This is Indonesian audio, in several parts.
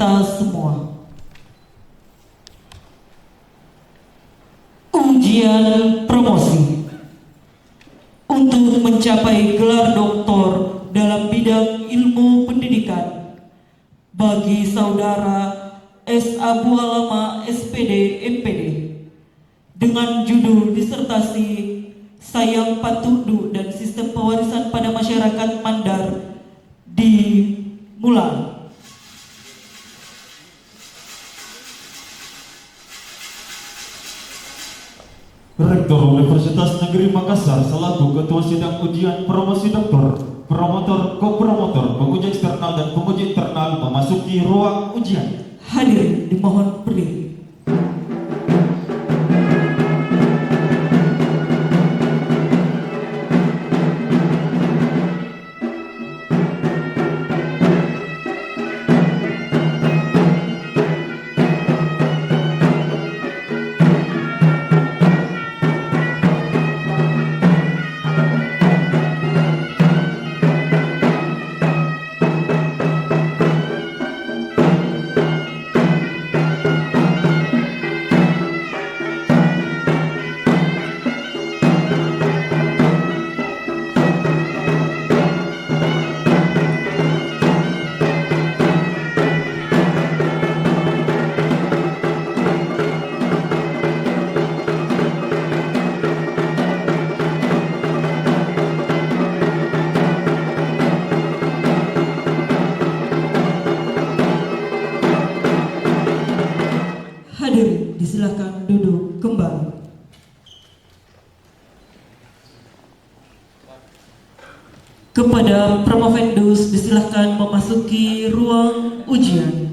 kita semua. Ujian promosi untuk mencapai gelar doktor dalam bidang ilmu pendidikan bagi saudara S. Abu Alama SPD MPD dengan judul disertasi Sayang Patudu dan Sistem Pewarisan pada Masyarakat Mandar dimulai. Rektor Universitas Negeri Makassar selaku Ketua Sidang Ujian Promosi Doktor, Promotor, Kopromotor, Penguji Eksternal dan Penguji Internal memasuki ruang ujian. Hadirin dimohon berdiri. Hadirin disilakan duduk kembali. Kepada promovendus disilakan memasuki ruang ujian.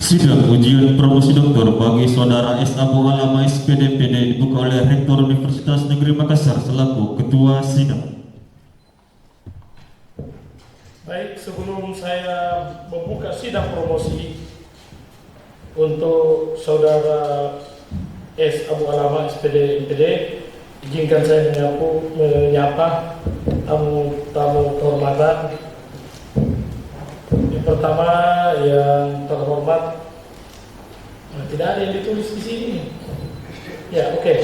Sidang ujian promosi doktor bagi saudara S. Abu Alama SPD MPD dibuka oleh Rektor Universitas Negeri Makassar selaku Ketua Sidang. Baik, sebelum saya membuka sidang promosi untuk saudara S. Abu Alama SPD MPD, izinkan saya menyapa tamu kehormatan. Yang pertama yang terhormat, tidak ada yang ditulis di sini. Ya, oke.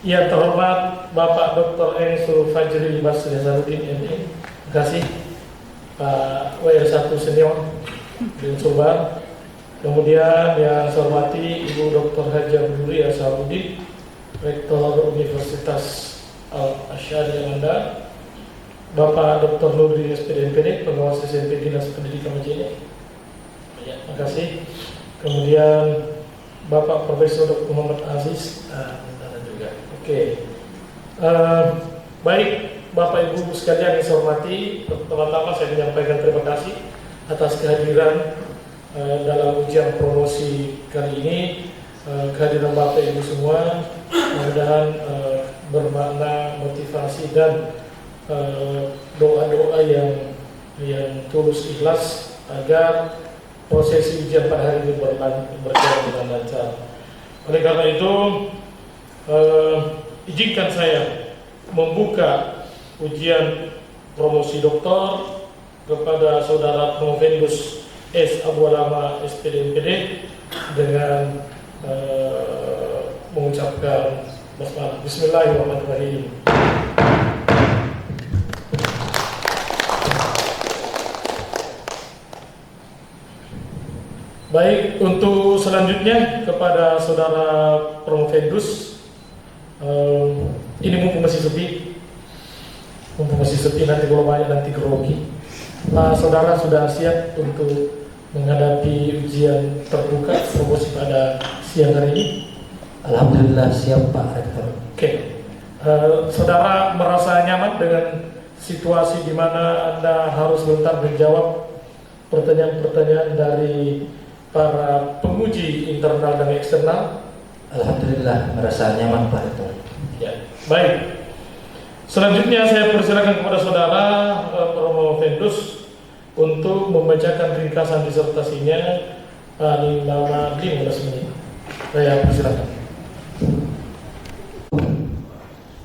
Yang terhormat Bapak Dr. Ensur Fajri Basri Hasanuddin MD. Terima kasih Pak WR1 Senior di Sulbar. Kemudian yang saya hormati Ibu Dr. Haji Abdullah Asaruddin, Rektor Universitas Al-Asyari Mandar. Bapak Dr. Nurdin SPD MPD, Pengawas SMP Dinas Pendidikan Majene. Ya, terima kasih. Kemudian Bapak Profesor Dr. Muhammad Aziz, juga. Oke. Baik, Bapak Ibu sekalian yang saya hormati, pertama-tama saya menyampaikan terima kasih atas kehadiran dalam ujian promosi kali ini. Kehadiran Bapak Ibu semua mudah-mudahan bermakna motivasi dan doa-doa yang tulus ikhlas agar prosesi ujian pada hari ini berjalan dengan lancar. Oleh karena itu, izinkan saya membuka ujian promosi doktor kepada saudara promovendus S. Abu Alama SPD MPD dengan mengucapkan basmalah. Bismillahirrahmanirrahim. Baik, untuk selanjutnya kepada saudara promovendus, ini mumpung masih sepi, nanti kalau banyak nanti grogi. Saudara sudah siap untuk menghadapi ujian terbuka promosi pada siang hari ini? Alhamdulillah siap Pak Rektor. Oke, saudara merasa nyaman dengan situasi di mana Anda harus bentar menjawab pertanyaan-pertanyaan dari para penguji internal dan eksternal? Alhamdulillah merasa nyaman Pak Rektor. Ya, baik. Selanjutnya saya persilakan kepada saudara Romo Vendus untuk membacakan ringkasan disertasinya selama 15 menit. Saya persilakan.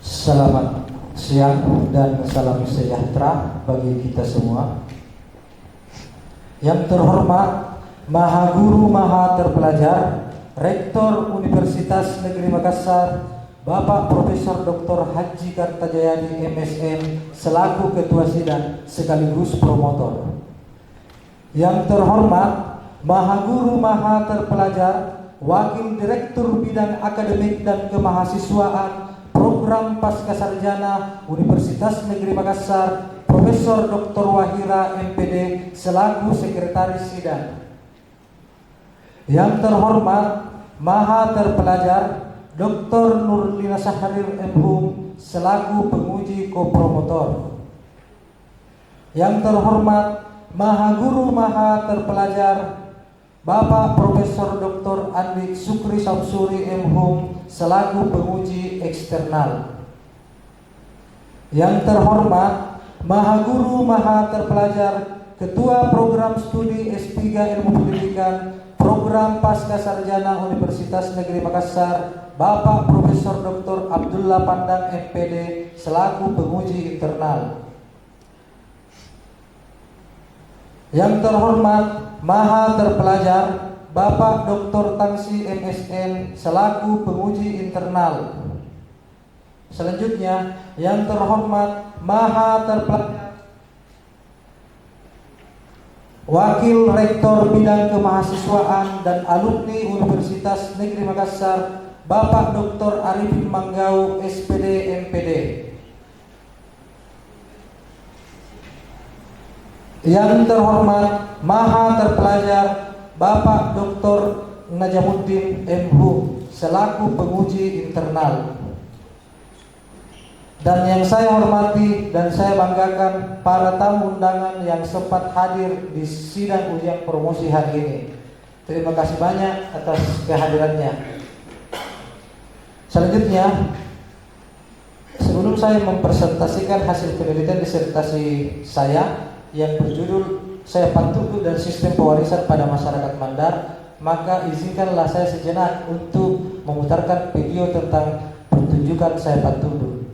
Selamat siang dan salam sejahtera bagi kita semua. Yang terhormat Maha Guru Maha Terpelajar Rektor Universitas Negeri Makassar Bapak Profesor Dr. Haji Kartajayadi MSN selaku Ketua Sidang sekaligus promotor. Yang terhormat Maha Guru Maha Terpelajar Wakil Direktur Bidang Akademik dan Kemahasiswaan Program Pascasarjana Universitas Negeri Makassar Profesor Dr. Wahira MPD selaku Sekretaris Sidang. Yang terhormat Maha Terpelajar Dr. Nurlina Syahrir MHum selaku penguji kopromotor. Yang terhormat Maha Guru Maha Terpelajar Bapak Profesor Dr. Andik Sukri Samsuri MHum selaku penguji eksternal. Yang terhormat Maha Guru Maha Terpelajar Ketua Program Studi S3 Ilmu Pendidikan Program Pascasarjana Universitas Negeri Makassar Bapak Profesor Dr. Abdullah Pandang MPD selaku penguji internal. Yang terhormat Maha Terpelajar Bapak Dr. Tangsi MSN selaku penguji internal. Selanjutnya yang terhormat Maha Terpelajar Wakil Rektor Bidang Kemahasiswaan dan Alumni Universitas Negeri Makassar Bapak Dr. Arifin Manggau SPD MPD. Yang terhormat Maha Terpelajar Bapak Dr. Najamuddin MHum selaku penguji internal. Dan yang saya hormati dan saya banggakan para tamu undangan yang sempat hadir di sidang ujian promosi hari ini. Terima kasih banyak atas kehadirannya. Selanjutnya, sebelum saya mempresentasikan hasil penelitian disertasi saya yang berjudul Saya Patudu dan Sistem Pewarisan pada Masyarakat Mandar, maka izinkanlah saya sejenak untuk memutarkan video tentang pertunjukan Saya Patudu.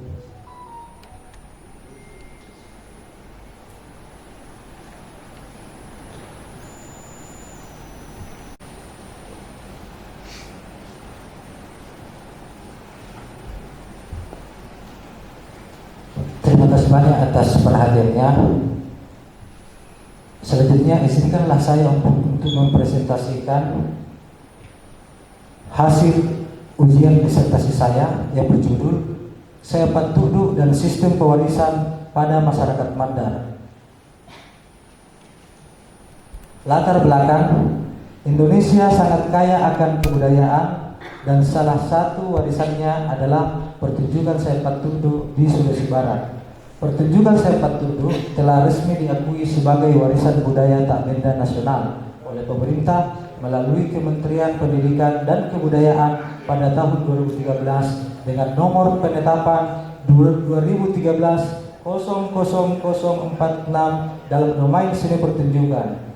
Terima kasih banyak atas perhatiannya. Selanjutnya izinkanlah saya untuk mempresentasikan hasil ujian disertasi saya yang berjudul Saya Patudu dan Sistem Pewarisan pada Masyarakat Mandar. Latar belakang, Indonesia sangat kaya akan kebudayaan dan salah satu warisannya adalah pertunjukan Saya Patudu di Sulawesi Barat. Pertunjukan Saya Patudu telah resmi diakui sebagai warisan budaya tak benda nasional oleh pemerintah melalui Kementerian Pendidikan dan Kebudayaan pada tahun 2013 dengan nomor penetapan 2013-000046 dalam domain seni pertunjukan.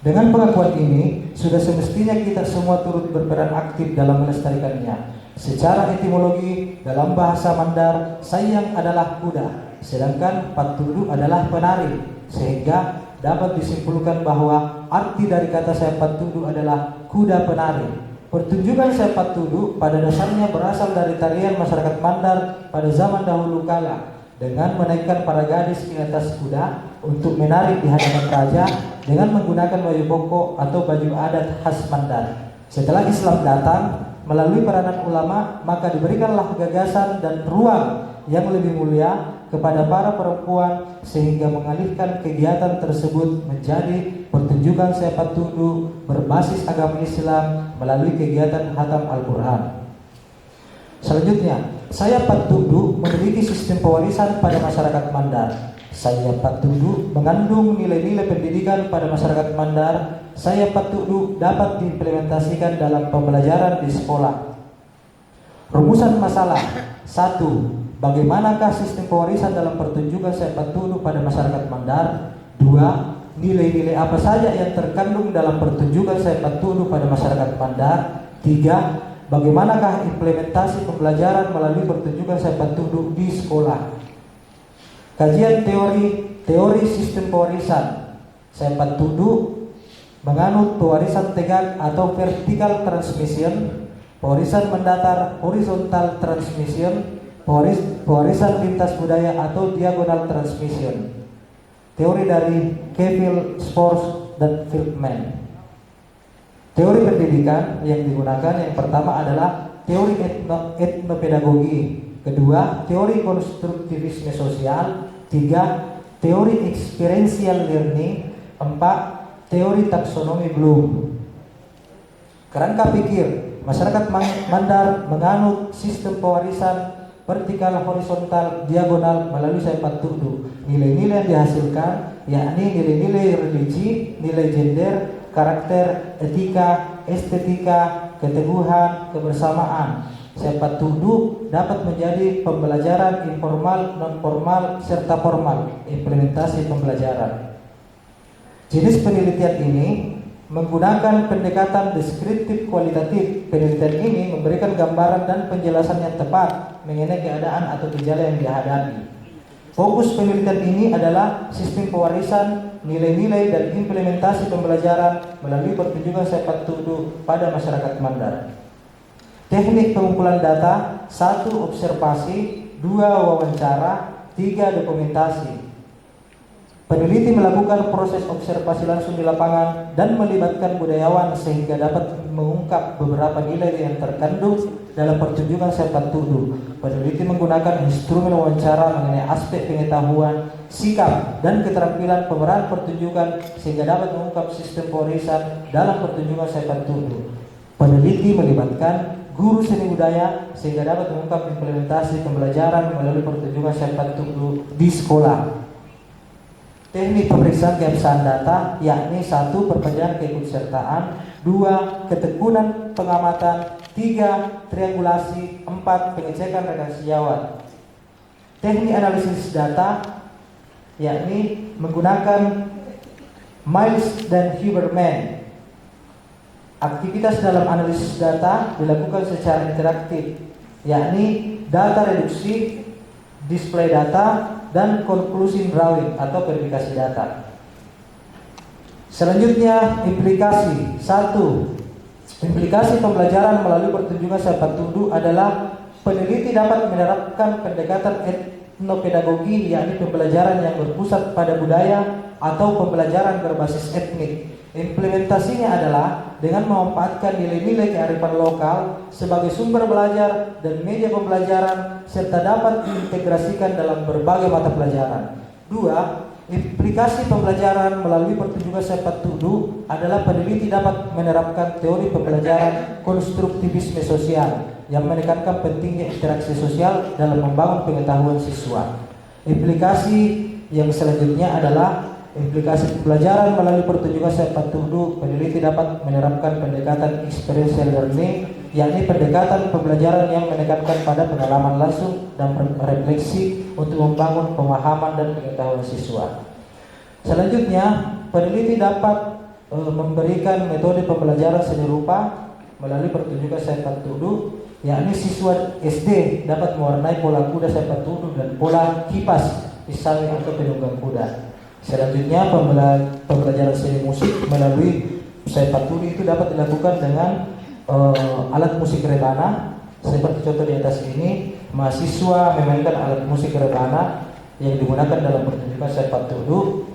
Dengan pengakuan ini, sudah semestinya kita semua turut berperan aktif dalam melestarikannya. Secara etimologi, dalam bahasa Mandar, sayang adalah kuda, sedangkan patudu adalah penari, sehingga dapat disimpulkan bahwa arti dari kata Saya Patudu adalah kuda penari. Pertunjukan Saya Patudu pada dasarnya berasal dari tarian masyarakat Mandar pada zaman dahulu kala, dengan menaikkan para gadis di atas kuda untuk menari di hadapan raja dengan menggunakan baju koko atau baju adat khas Mandar. Setelah Islam datang melalui peranan ulama, maka diberikanlah gagasan dan ruang yang lebih mulia kepada para perempuan sehingga mengalihkan kegiatan tersebut menjadi pertunjukan Saya Patudu berbasis agama Islam melalui kegiatan khatam Al-Quran. Selanjutnya, Saya Patudu memiliki sistem pewarisan pada masyarakat Mandar. Saya patudu mengandung nilai-nilai pendidikan pada masyarakat Mandar. Saya patudu dapat diimplementasikan dalam pembelajaran di sekolah. Rumusan masalah. 1. Bagaimanakah sistem pewarisan dalam pertunjukan saya patudu pada masyarakat Mandar? 2. Nilai-nilai apa saja yang terkandung dalam pertunjukan saya patudu pada masyarakat Mandar? 3. Bagaimanakah implementasi pembelajaran melalui pertunjukan saya patudu di sekolah? Kajian teori sistem pewarisan. Saya patudu menganut pewarisan tegak atau vertical transmission, pewarisan mendatar horizontal transmission, pewarisan lintas budaya atau diagonal transmission. Teori dari Kevin, Sports, dan Feldman. Teori pendidikan yang digunakan yang pertama adalah teori etnopedagogi. Kedua, teori konstruktivisme sosial. 3. Teori experiential learning. 4. Teori taksonomi Bloom. Kerangka pikir masyarakat Mandar menganut sistem pewarisan vertikal, horizontal, diagonal melalui saya patudu. Nilai-nilai yang dihasilkan yakni nilai-nilai religi, nilai gender, karakter, etika, estetika, keteguhan, kebersamaan. Saya patudu dapat menjadi pembelajaran informal, non-formal, serta formal, implementasi pembelajaran. Jenis penelitian ini menggunakan pendekatan deskriptif kualitatif. Penelitian ini memberikan gambaran dan penjelasan yang tepat mengenai keadaan atau gejala yang dihadapi. Fokus penelitian ini adalah sistem pewarisan, nilai-nilai dan implementasi pembelajaran melalui pertunjukan saya patudu pada masyarakat Mandar. Teknik pengumpulan data: 1. Observasi, 2. Wawancara, 3. Dokumentasi. Peneliti melakukan proses observasi langsung di lapangan dan melibatkan budayawan sehingga dapat mengungkap beberapa nilai yang terkandung dalam pertunjukan saya patudu. Peneliti menggunakan instrumen wawancara mengenai aspek pengetahuan, sikap, dan keterampilan pemeran pertunjukan sehingga dapat mengungkap sistem pewarisan dalam pertunjukan saya patudu. Peneliti melibatkan guru seni budaya sehingga dapat mengungkap implementasi pembelajaran melalui pertunjukan saya patudu di sekolah. Teknik pemeriksaan keabsahan data yakni 1. Perpanjangan keikutsertaan, 2. Ketekunan pengamatan, 3. Triangulasi, 4. Pengecekan redaksi jawab. Teknik analisis data yakni menggunakan Miles dan Huberman. Aktivitas dalam analisis data dilakukan secara interaktif, yakni data reduksi, display data, dan conclusion drawing atau verifikasi data. Selanjutnya, implikasi. 1. Implikasi pembelajaran melalui pertunjukan saya patudu adalah peneliti dapat menerapkan pendekatan etnopedagogi, yakni pembelajaran yang berpusat pada budaya atau pembelajaran berbasis etnik. Implementasinya adalah dengan memanfaatkan nilai-nilai kearifan lokal sebagai sumber belajar dan media pembelajaran serta dapat diintegrasikan dalam berbagai mata pelajaran. 2. Implikasi pembelajaran melalui pertunjukan saya patudu adalah peneliti dapat menerapkan teori pembelajaran konstruktivisme sosial yang menekankan pentingnya interaksi sosial dalam membangun pengetahuan siswa. Implikasi yang selanjutnya adalah implikasi pembelajaran melalui pertunjukan saya patudu. Peneliti dapat menerapkan pendekatan experiential learning, yakni pendekatan pembelajaran yang menekankan pada pengalaman langsung dan refleksi untuk membangun pemahaman dan pengetahuan siswa. Selanjutnya, peneliti dapat memberikan metode pembelajaran seni rupa melalui pertunjukan saya patudu, yakni siswa SD dapat mewarnai pola kuda saya patudu dan pola kipas pisau atau penunggang kuda. Selanjutnya, pembelajaran seni musik melalui saya patudu itu dapat dilakukan dengan alat musik rebana. Seperti contoh di atas ini, mahasiswa memainkan alat musik rebana yang digunakan dalam pertunjukan saya patudu.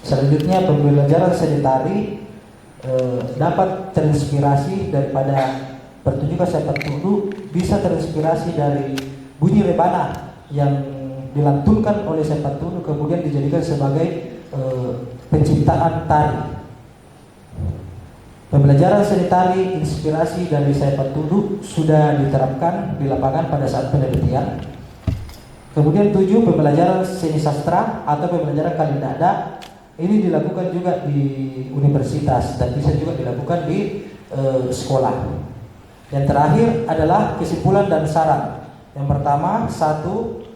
Selanjutnya, pembelajaran seni tari dapat terinspirasi daripada pertunjukan saya patudu, bisa terinspirasi dari bunyi rebana yang dilantunkan oleh saya patudu kemudian dijadikan sebagai penciptaan tari. Pembelajaran seni tari inspirasi dari saya patudu sudah diterapkan di lapangan pada saat penelitian. Kemudian 7, pembelajaran seni sastra atau pembelajaran kalindada. Ini dilakukan juga di universitas dan bisa juga dilakukan di sekolah. Yang terakhir adalah kesimpulan dan saran. Yang pertama, 1,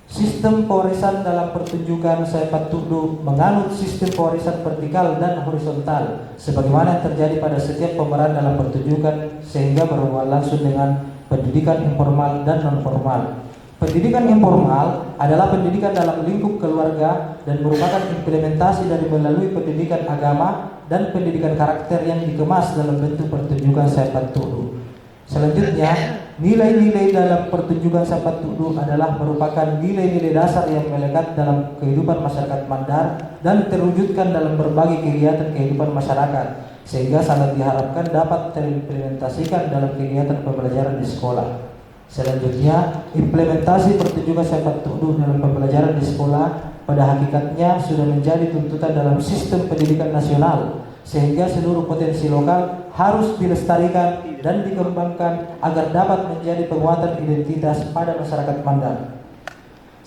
sistem pewarisan dalam pertunjukan Saepat Tudu menganut sistem pewarisan vertikal dan horizontal sebagaimana yang terjadi pada setiap pemeran dalam pertunjukan sehingga berhubungan langsung dengan pendidikan informal dan non formal. Pendidikan informal adalah pendidikan dalam lingkup keluarga dan merupakan implementasi dari melalui pendidikan agama dan pendidikan karakter yang dikemas dalam bentuk pertunjukan Saepat Tudu. Selanjutnya, nilai-nilai dalam pertunjukan Saepat Tudu adalah merupakan nilai-nilai dasar yang melekat dalam kehidupan masyarakat Mandar dan terwujudkan dalam berbagai kegiatan kehidupan masyarakat, sehingga sangat diharapkan dapat terimplementasikan dalam kegiatan pembelajaran di sekolah. Selanjutnya, implementasi pertunjukan Saepat Tudu dalam pembelajaran di sekolah pada hakikatnya sudah menjadi tuntutan dalam sistem pendidikan nasional, sehingga seluruh potensi lokal harus dilestarikan dan dikembangkan agar dapat menjadi penguatan identitas pada masyarakat Mandar.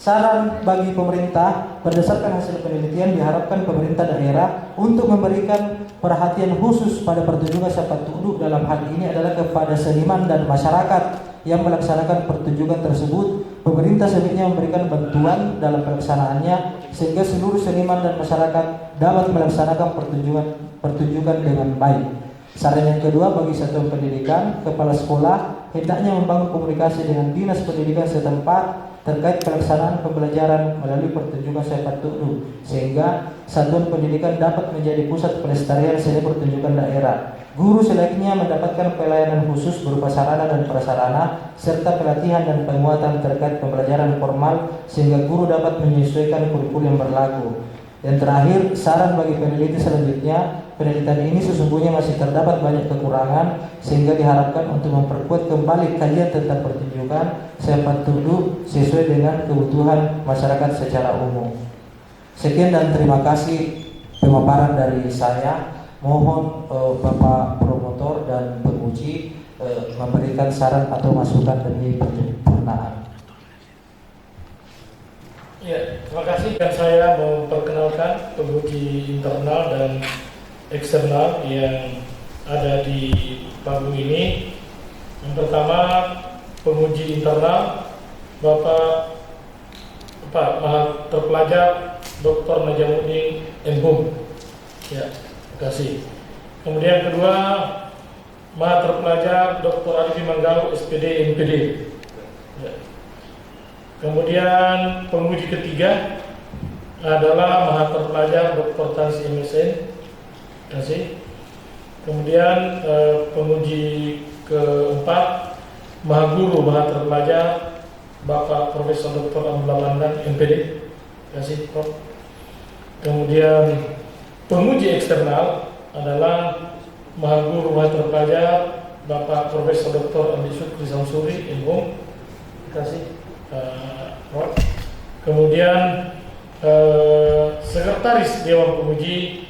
Saran bagi pemerintah, berdasarkan hasil penelitian diharapkan pemerintah daerah untuk memberikan perhatian khusus pada pertunjukan Saepat Tudu dalam hal ini adalah kepada seniman dan masyarakat yang melaksanakan pertunjukan tersebut. Pemerintah sebaiknya memberikan bantuan dalam pelaksanaannya sehingga seluruh seniman dan masyarakat dapat melaksanakan pertunjukan dengan baik. Saran yang kedua, bagi satuan pendidikan, kepala sekolah hendaknya membangun komunikasi dengan dinas pendidikan setempat terkait pelaksanaan pembelajaran melalui pertunjukan Saepat Tudu sehingga satuan pendidikan dapat menjadi pusat pelestarian seni pertunjukan daerah. Guru selayaknya mendapatkan pelayanan khusus berupa sarana dan prasarana serta pelatihan dan penguatan terkait pembelajaran formal sehingga guru dapat menyesuaikan kurikulum yang berlaku. Dan terakhir, saran bagi peneliti selanjutnya, penelitian ini sesungguhnya masih terdapat banyak kekurangan sehingga diharapkan untuk memperkuat kembali kajian tentang pertunjukan Saepat Tudu sesuai dengan kebutuhan masyarakat secara umum. Sekian dan terima kasih pemaparan dari saya. Mohon Bapak promotor dan penguji memberikan saran atau masukan demi penyempurnaan. Ya, terima kasih. Dan saya memperkenalkan penguji internal dan eksternal yang ada di panggung ini. Yang pertama, penguji internal Bapak terpelajar Dr. Najamuddin M.Hum. Ya, terima kasih. Kemudian kedua, Maha terpelajar Dr. Arifin Manggau SPD MPD. Ya. Kemudian penguji ketiga adalah Maha terpelajar Dr. Tansi MSN. Terima kasih. Kemudian penguji keempat Maha Guru Maha terpelajar Bapak Profesor Dr. Abdullah Mandan MPD. Terima kasih, Prof. Kemudian penguji eksternal adalah Maha Guru Maha terpelajar Bapak Profesor Dr. Andi Syukri Samsuri M.Hum. Terima kasih, Prof. Kemudian Sekretaris Dewan Penguji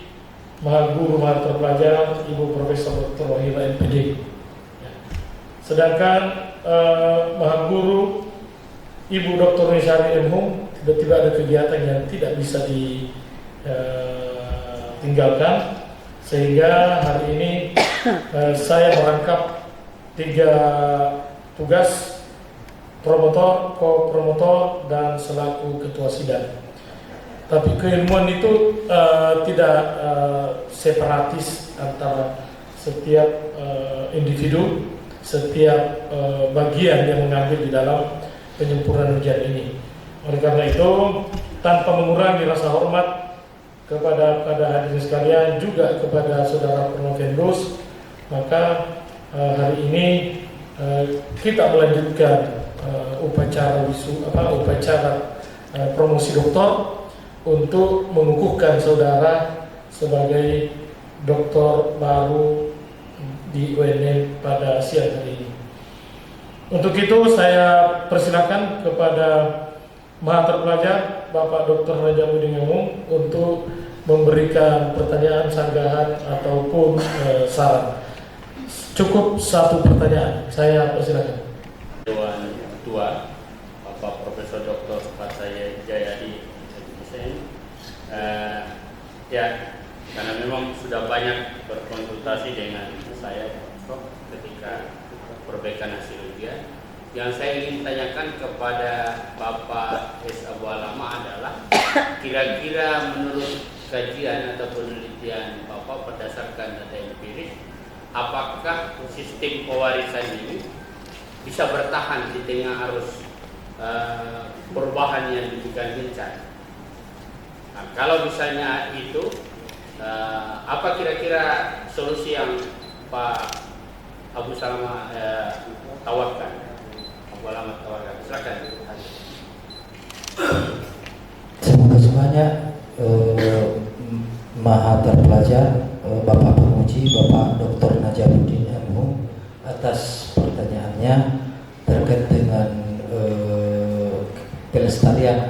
Maha Guru Maha terpelajar Ibu Profesor Dr. Wahila MPD. Sedangkan Maha Guru Ibu Dr. Nisari M.Hum tiba-tiba ada kegiatan yang tidak bisa ditinggalkan sehingga hari ini saya merangkap 3 tugas: promotor, ko-promotor, dan selaku ketua sidang. Tapi keilmuan itu tidak separatis antara setiap individu, setiap bagian yang mengambil di dalam penyempurnaan ujian ini. Oleh karena itu, tanpa mengurangi rasa hormat kepada hadirin sekalian, juga kepada saudara Promovendus, maka hari ini kita melanjutkan upacara promosi doktor untuk mengukuhkan saudara sebagai doktor baru di UNM pada siang hari ini. Untuk itu saya persilakan kepada Maha terpelajar Bapak Dr. Najamuddin M.Hum untuk memberikan pertanyaan, sanggahan ataupun saran. Cukup 1 pertanyaan, saya persilakan. Dewan Ketua Bapak Profesor Dr. MSN. Ya, karena memang sudah banyak berkonsultasi dengan saya Prof, ketika perbaikan hasil ujian. Yang saya ingin tanyakan kepada Bapak S. Abu Alama adalah kira-kira menurut kajian atau penelitian Bapak berdasarkan data empiris, apakah sistem pewarisan ini bisa bertahan di tengah arus perubahan yang demikian kencang? Nah, kalau misalnya itu, apa kira-kira solusi yang Pak Abu Salama tawarkan? Abu Alama tawarkan. Silakan. Terima kasih banyak Maha Terpelajar, Bapak Penguji, Bapak Dr. Najamuddin MH atas pertanyaannya terkait dengan kelestarian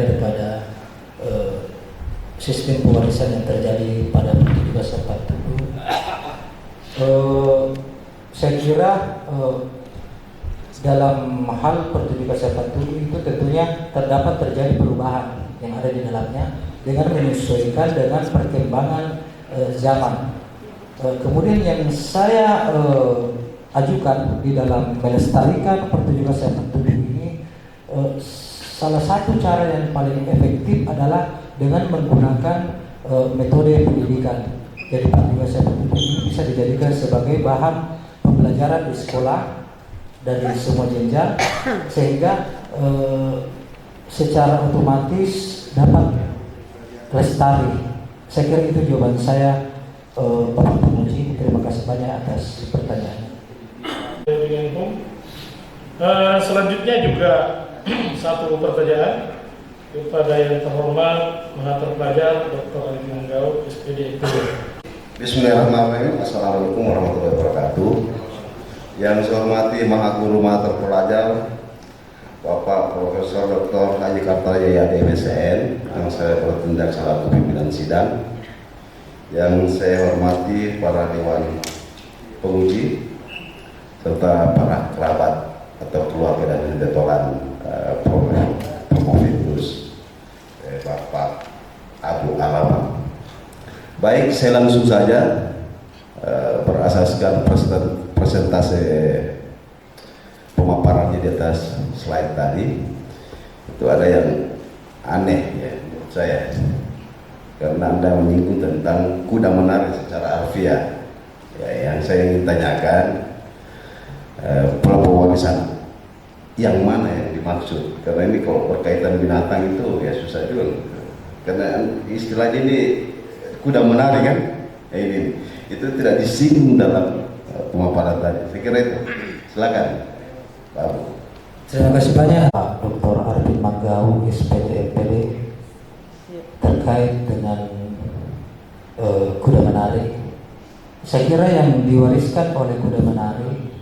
daripada sistem pewarisan yang terjadi pada Pertujuh Sepat Tubuh. Saya kira dalam hal Pertujuh Sepat Tubuh itu tentunya terdapat terjadi perubahan yang ada di dalamnya dengan menyesuaikan dengan perkembangan zaman. Kemudian yang saya ajukan di dalam melestarikan Pertujuh Sepat Tubuh ini, salah satu cara yang paling efektif adalah dengan menggunakan metode pendidikan. Jadi Pertujuh Sepat Tubuh ini bisa dijadikan sebagai bahan pembelajaran di sekolah dari semua jenjang, sehingga secara otomatis dapat lestari. Saya kira itu jawaban saya, Bapak Penguji. Terima kasih banyak atas pertanyaan. Selanjutnya juga satu pertanyaan kepada yang terhormat Maha Terpelajar Dr. Ali Manggau, SPD. Bismillahirrahmanirrahim. Assalamualaikum warahmatullahi wabarakatuh. Yang saya hormati Maha Guru Maha Terpelajar Bapak Profesor Dr. Haji Kartajaya MSN, yang saya bertindak selaku pimpinan sidang. Yang saya hormati para dewan penguji serta para kerabat atau keluarga dan detolan promovitus Bapak Abu Alama. Baik, saya langsung saja berasaskan presentase pemaparannya di atas slide tadi. Itu ada yang aneh ya menurut saya, karena Anda menyinggung tentang kuda menari secara harfiah. Ya, yang saya ingin tanyakan, pewarisan yang mana yang dimaksud? Karena ini kalau berkaitan binatang itu ya susah juga. Karena istilah ini kuda menari kan? Ya, ini itu tidak disinggung dalam pemaparan tadi. Saya kira itu. Silakan, Pak Abu. Terima kasih banyak Pak Dr. Arvin Manggau, SPD MPD, terkait dengan kuda menari. Saya kira yang diwariskan oleh kuda menari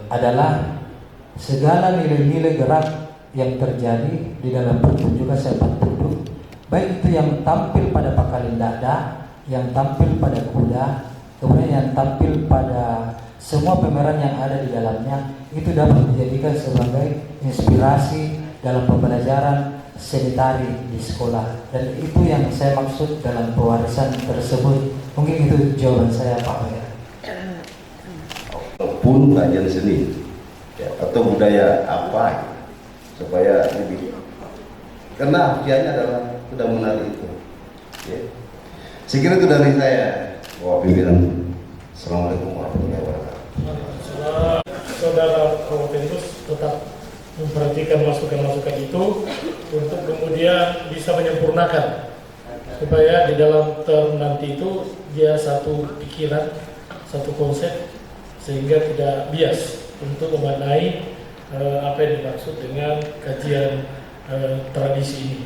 adalah segala nilai-nilai gerak yang terjadi di dalam pertunjukan sepak tubuh, baik itu yang tampil pada pakalin dada, yang tampil pada kuda, kemudian yang tampil pada semua pemeran yang ada di dalamnya, itu dapat dijadikan sebagai inspirasi dalam pembelajaran seni tari di sekolah. Dan itu yang saya maksud dalam pewarisan tersebut. Mungkin itu jawaban saya, Pak Mayor. Pun kajian seni ya, atau budaya apa supaya lebih, karena kianya adalah sudah menari itu ya. Saya kira itu dari saya, Bapak Pimpinan. Assalamualaikum warahmatullahi wabarakatuh. Saudara Promovitus tetap memperhatikan masukan-masukan itu untuk kemudian bisa menyempurnakan supaya di dalam term nanti itu dia satu pikiran, satu konsep, sehingga tidak bias untuk memaknai apa yang dimaksud dengan kajian tradisi ini.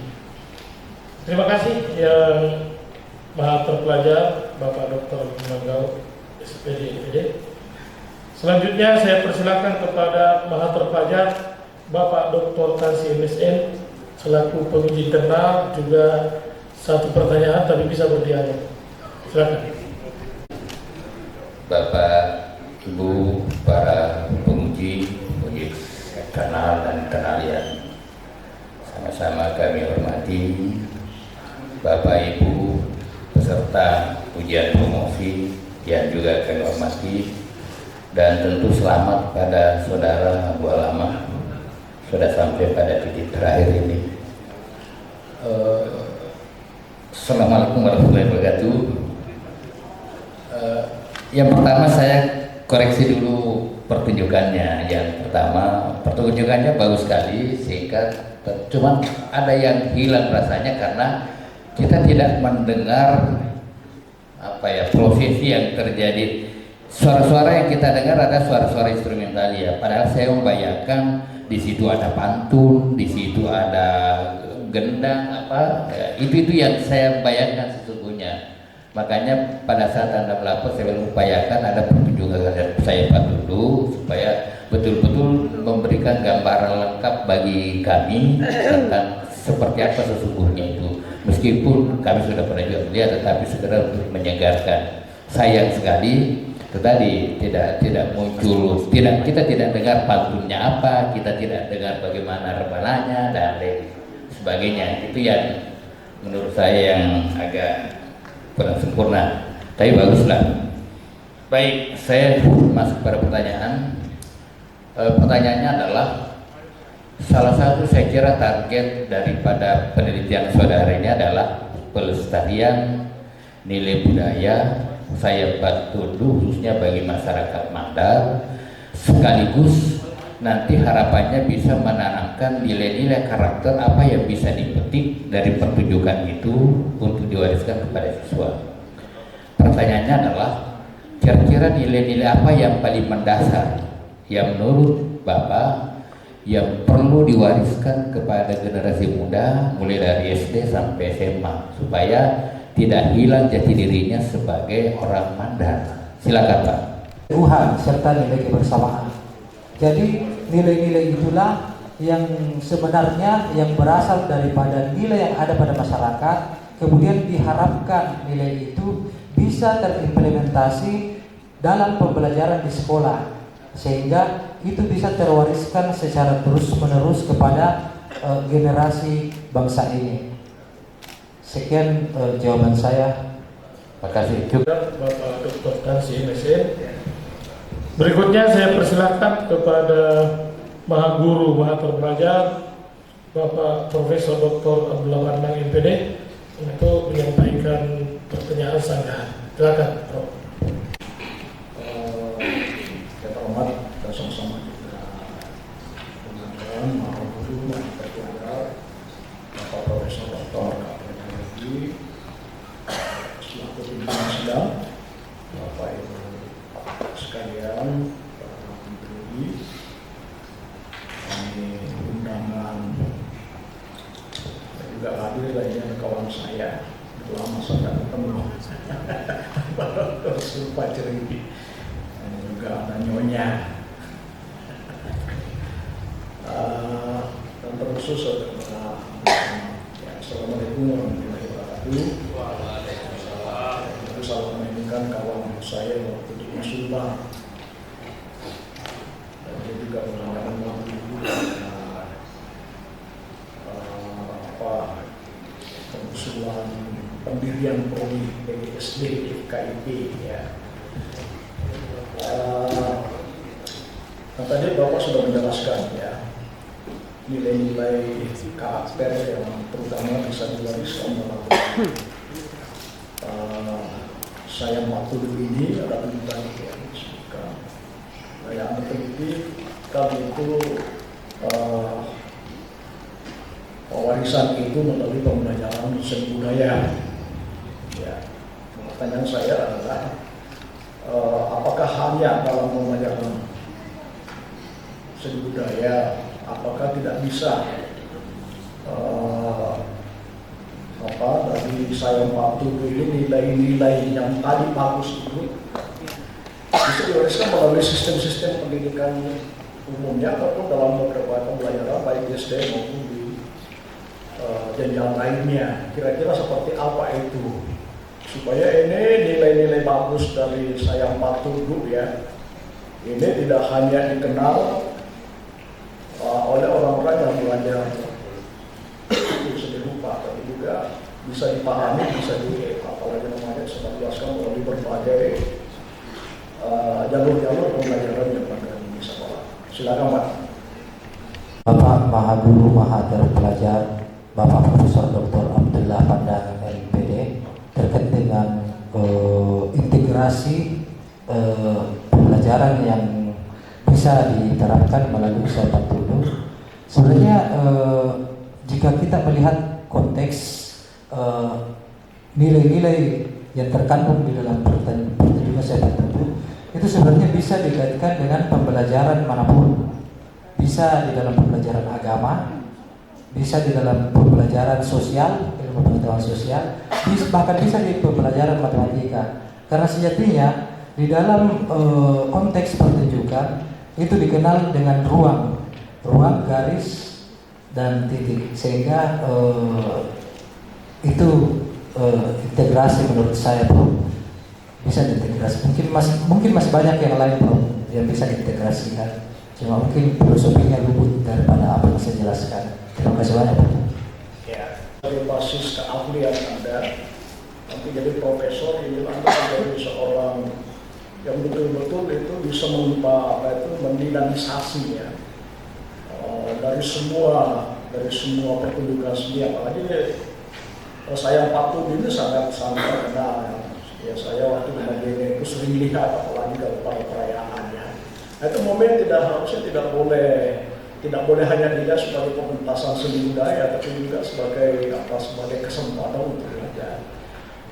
Terima kasih yang Maha Terpelajar Bapak Dr. Manggau, SPD MPD. Selanjutnya saya persilakan kepada Maha Terpelajar Bapak Dr. Tansi MSN selaku penguji internal, juga satu pertanyaan tapi bisa berdialog. Silakan. Bapak, Ibu, para penguji eksternal dan internal yang sangat sama kami hormati Bapak Ibu peserta ujian promosi yang juga kami hormati, dan tentu selamat pada saudara Abu Alama sudah sampai pada titik terakhir ini. Assalamualaikum warahmatullahi wabarakatuh. Yang pertama saya koreksi dulu pertunjukannya. Yang pertama, pertunjukannya bagus sekali, singkat, cuman ada yang hilang rasanya karena kita tidak mendengar prosesi yang terjadi. Suara-suara yang kita dengar ada suara-suara instrumental ya. Padahal saya membayangkan di situ ada pantun, di situ ada gendang itu yang saya bayangkan sesungguhnya. Makanya pada saat Anda melapor saya mengupayakan ada pertunjukan saya dulu supaya betul-betul memberikan gambaran lengkap bagi kami tentang seperti apa sesungguhnya itu. Meskipun kami sudah pernah juga melihat, tetapi sekedar untuk menyegarkan. Sayang sekali itu tadi tidak muncul, kita tidak dengar pantunnya apa, kita tidak dengar bagaimana rebalanya dan lain sebagainya. Itu yang menurut saya yang agak kurang sempurna, tapi baguslah. Baik, saya masuk pada pertanyaan. Pertanyaannya adalah, salah satu saya kira target daripada penelitian saudara ini adalah pelestarian nilai budaya saya Batudu khususnya bagi masyarakat Mandar, sekaligus nanti harapannya bisa menanamkan nilai-nilai karakter apa yang bisa dipetik dari pertunjukan itu untuk diwariskan kepada siswa. Pertanyaannya adalah, kira-kira nilai-nilai apa yang paling mendasar yang menurut Bapak yang perlu diwariskan kepada generasi muda mulai dari SD sampai SMA supaya tidak hilang jati dirinya sebagai orang Mandar? Silakan Pak. Tuhan serta nilai kebersamaan. Jadi nilai-nilai itulah yang sebenarnya yang berasal daripada nilai yang ada pada masyarakat, kemudian diharapkan nilai itu bisa terimplementasi dalam pembelajaran di sekolah, sehingga itu bisa terwariskan secara terus-menerus kepada generasi bangsa ini. Sekian jawaban saya. Terima kasih. Bapak Dr. Tansi Mesin. Berikutnya saya persilakan kepada Maha Guru Maha Terpelajar Bapak Profesor Dr. Abdullah Marnang MPD untuk menyampaikan pertanyaan sanggahan. Silakan, Prof. Saya hormat dan sama-sama kita dengan Maha Guru Maha Terpelajar Bapak Profesor Dr. Abdullah selaku pimpinan sidang, Bapak Ibu sekalian, para menteri, kami undangan juga hadir lainnya kawan saya lama saya ketemu Pak Dr. Sulfajri dan juga ada Nyonya dan terkhusus saudara. Assalamualaikum warahmatullahi wabarakatuh. Salam menginginkan kawan saya waktu di Masulah, dan dia juga menanyakan waktu itu pengusulan pendirian prodi PGSD KIP ya. Nah, tadi Bapak sudah menjelaskan ya nilai-nilai karakter yang terutama bisa diwariskan dalam saya Batudu ini ada tuntutan yang disebutkan. Nah, yang terpenting kami itu warisan itu melalui pembelajaran seni budaya. Ya, pertanyaan saya adalah apakah hanya dalam pembelajaran seni budaya, apakah tidak bisa dari saya Batudu ini nilai-nilai yang tadi bagus itu bisa diwariskan melalui sistem-sistem pendidikan umumnya ataupun dalam beberapa pembelajaran baik di SD maupun di jenjang lainnya. Kira-kira seperti apa itu supaya ini nilai-nilai bagus dari saya Batudu ya ini tidak hanya dikenal oleh orang-orang yang belajar juga bisa dipahami, bisa apalagi namanya bisa dijelaskan melalui berbagai jalur-jalur pembelajaran yang ada di sekolah. Silakan Pak. Bapak Maha Guru Maha Terpelajar Bapak Profesor Dr. Abdullah Pandang MPD terkait dengan integrasi pembelajaran yang bisa diterapkan melalui usaha dulu. Sebenarnya jika kita melihat konteks nilai-nilai yang terkandung di dalam pertunjukan usaha dulu, itu sebenarnya bisa dikaitkan dengan pembelajaran manapun. Bisa di dalam pembelajaran agama, bisa di dalam pembelajaran sosial, ilmu pengetahuan sosial, bahkan bisa di pembelajaran matematika. Karena sejatinya di dalam konteks pertunjukan itu dikenal dengan ruang, garis, dan titik, sehingga itu integrasi menurut saya Bro, bisa diintegrasi. Mungkin masih banyak yang lain Bro yang bisa diintegrasikan. Cuma mungkin filosofinya luput daripada apa yang saya jelaskan. Terima kasih banyak. Ya, dari basis keahlian Anda, nanti jadi profesor, ini Anda menjadi seorang yang betul-betul itu bisa mendinamisasi ya, dari semua pertunjukan seni, apalagi saya patung ini sangat terkenal. Ya, saya waktu kemarin itu sering lihat, apalagi kalau pada perayaan ya. Nah, itu momen harusnya tidak boleh hanya dilihat sebagai pementasan seni budaya, tapi juga sebagai kesempatan untuk belajar.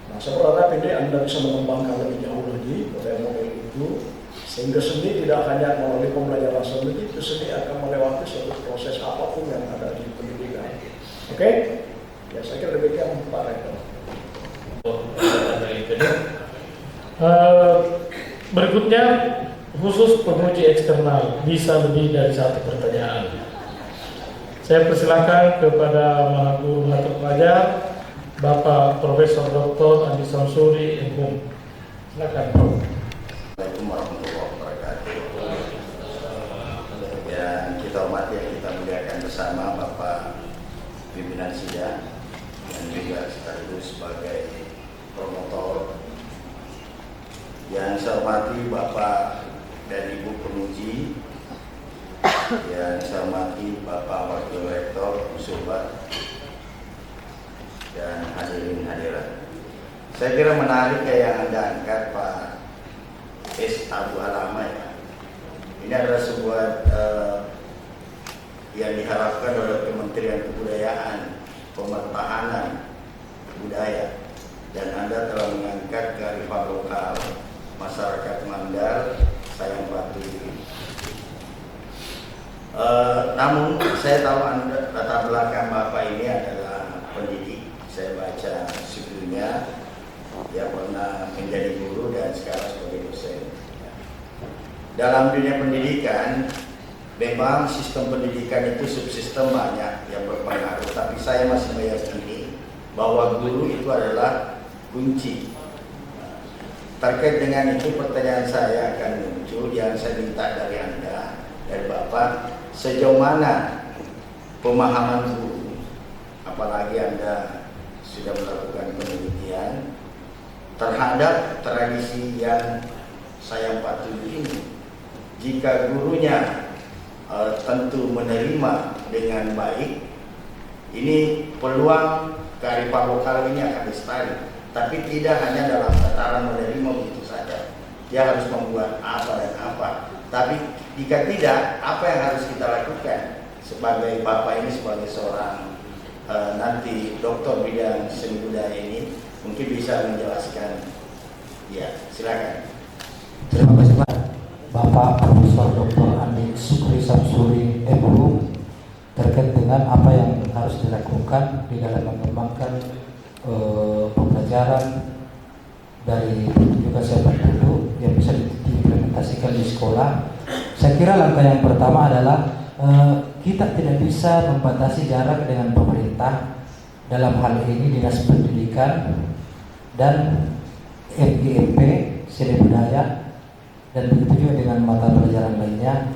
Nah, saya berharap ini Anda bisa mengembangkan lebih jauh lagi model-model itu, sehingga seni tidak hanya melalui pembelajaran seni, itu seni akan melewati suatu proses apapun yang ada di pendidikan. Oke? Ya, saya kira demikian Pak Rektor. Berikutnya khusus penguji eksternal bisa lebih dari satu pertanyaan. Saya persilakan kepada Maha Guru Maha Terpelajar Bapak Profesor Dr. Andi Samsuri MHum. Silakan. Assalamualaikum warahmatullahi wabarakatuh. Yang kita hormati, yang kita muliakan bersama Bapak pimpinan sidang dan juga sekaligus sebagai promotor. Yang saya hormati Bapak dan Ibu penguji, yang saya hormati Bapak Wakil Rektor Usulbat, dan hadirin hadirat. Saya kira menarik yang Anda angkat Pak S. Abu Alama ya. Ini adalah sebuah yang diharapkan oleh Kementerian Kebudayaan, Pemertahanan Budaya, dan Anda telah mengangkat kearifan lokal masyarakat Mandar Sayang Batu ini. Namun saya tahu Anda, latar belakang Bapak ini adalah pendidik. Saya baca sebelumnya dia pernah menjadi guru dan sekarang sebagai dosen. Dalam dunia pendidikan, memang sistem pendidikan itu subsistem banyak yang berpengaruh, tapi saya masih meyakini bahwa guru itu adalah kunci. Terkait dengan itu pertanyaan saya akan muncul yang saya minta dari Anda, dari Bapak, sejauh mana pemahaman guru, apalagi Anda sudah melakukan penelitian terhadap tradisi yang Sayang Batu ini. Jika gurunya tentu menerima dengan baik, ini peluang kearifan lokal ini akan lestari. Tapi tidak hanya dalam tataran menerima begitu saja. Dia harus membuat apa dan apa. Tapi jika tidak, apa yang harus kita lakukan? Sebagai Bapak ini, sebagai seorang nanti doktor bidang seni budaya ini, mungkin bisa menjelaskan. Ya, silakan. Terima kasih Pak. Bapak Profesor Dr. Andi Sukri Samsuri MHum terkait dengan apa yang harus dilakukan di dalam mengembangkan pembelajaran dari juga saya dulu yang bisa diimplementasikan di sekolah. Saya kira langkah yang pertama adalah kita tidak bisa membatasi jarak dengan pemerintah, dalam hal ini Dinas Pendidikan dan FGMP Seni Budaya, dan begitu juga dengan mata pelajaran lainnya,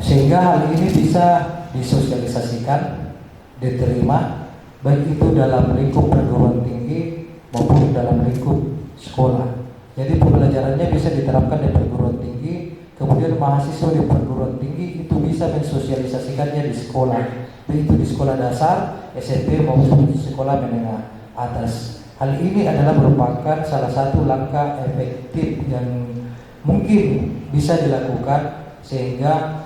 sehingga hal ini bisa disosialisasikan, diterima, baik itu dalam lingkup perguruan tinggi maupun dalam lingkup sekolah. Jadi pembelajarannya bisa diterapkan di perguruan tinggi, kemudian mahasiswa di perguruan tinggi itu bisa mensosialisasikannya di sekolah, baik itu di sekolah dasar, SMP maupun sekolah menengah atas. Hal ini adalah merupakan salah satu langkah efektif yang mungkin bisa dilakukan sehingga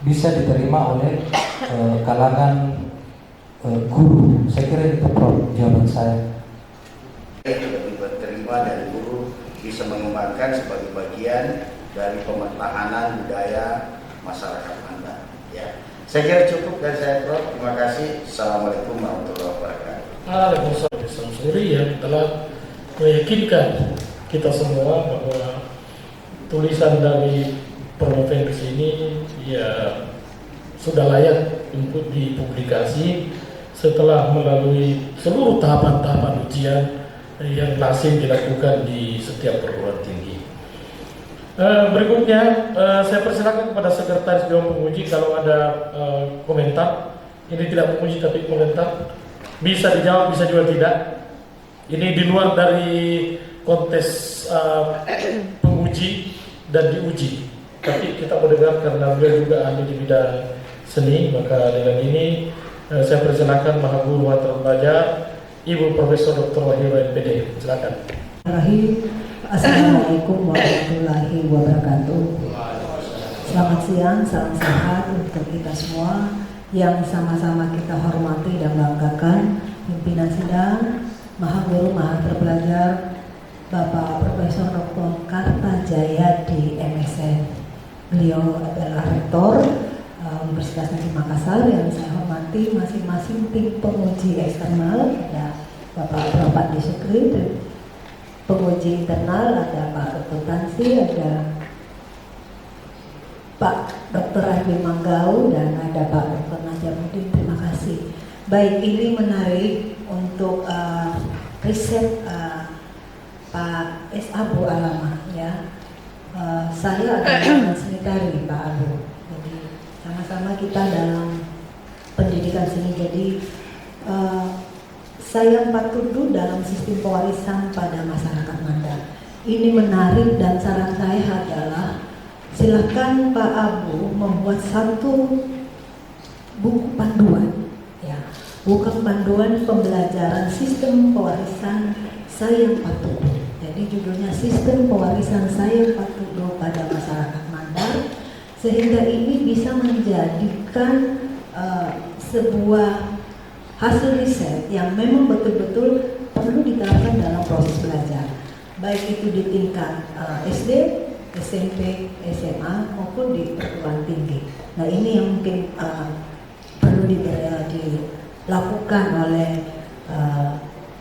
bisa diterima oleh kalangan guru. Saya kira itu Prof jawaban saya. Lebih diterima dari guru, bisa mengembangkan sebagai bagian dari pemertahanan budaya masyarakat Mandar. Ya, saya kira cukup dari saya, Prof. Terima kasih. Assalamualaikum warahmatullahi wabarakatuh. Waalaikumsalam Suri yang telah meyakinkan kita semua bahwa tulisan dari Prof. ini ya sudah layak untuk dipublikasi setelah melalui seluruh tahapan-tahapan ujian yang lazim dilakukan di setiap perguruan tinggi. Berikutnya saya persilakan kepada Sekretaris Dewan Penguji kalau ada komentar. Ini tidak penguji tapi komentar. Bisa dijawab, bisa juga tidak. Ini di luar dari kontes penguji dan diuji. Tapi kita mendengar karena beliau juga ahli di bidang seni, maka dengan ini saya persilakan Maha Guru Mater Pelajar Ibu Profesor Dr. Wahyu MPD. Silakan. Assalamualaikum warahmatullahi wabarakatuh. Selamat siang, salam sehat untuk kita semua yang sama-sama kita hormati dan banggakan pimpinan sidang, Maha Guru Maha Terpelajar Bapak Profesor Dr. Kartajaya di MSN. Beliau adalah Rektor Universitas Negeri Makassar yang saya hormati, masing-masing tim penguji eksternal, ada Bapak Propandi Sukri, penguji internal ada Pak Dr. Tansi, ada Pak Dr. Arbi Manggau, dan ada Pak Dr. Najamuddin. Terima kasih. Baik, ini menarik untuk riset Pak S. Abu Alama ya. Saya adalah sanitari Pak Abu. Jadi sama-sama kita dalam pendidikan seni. Jadi saya patudu dalam sistem pewarisan pada masyarakat Mandar. Ini menarik dan saran saya adalah silakan Pak Abu membuat satu buku panduan, ya, buku panduan pembelajaran sistem pewarisan Sayang Patudu. Jadi judulnya Sistem Pewarisan Sayang Patudu pada Masyarakat Mandar, sehingga ini bisa menjadikan sebuah hasil riset yang memang betul-betul perlu diterapkan dalam proses belajar, baik itu di tingkat SD, SMP, SMA maupun di perguruan tinggi. Nah, ini yang mungkin perlu dilakukan oleh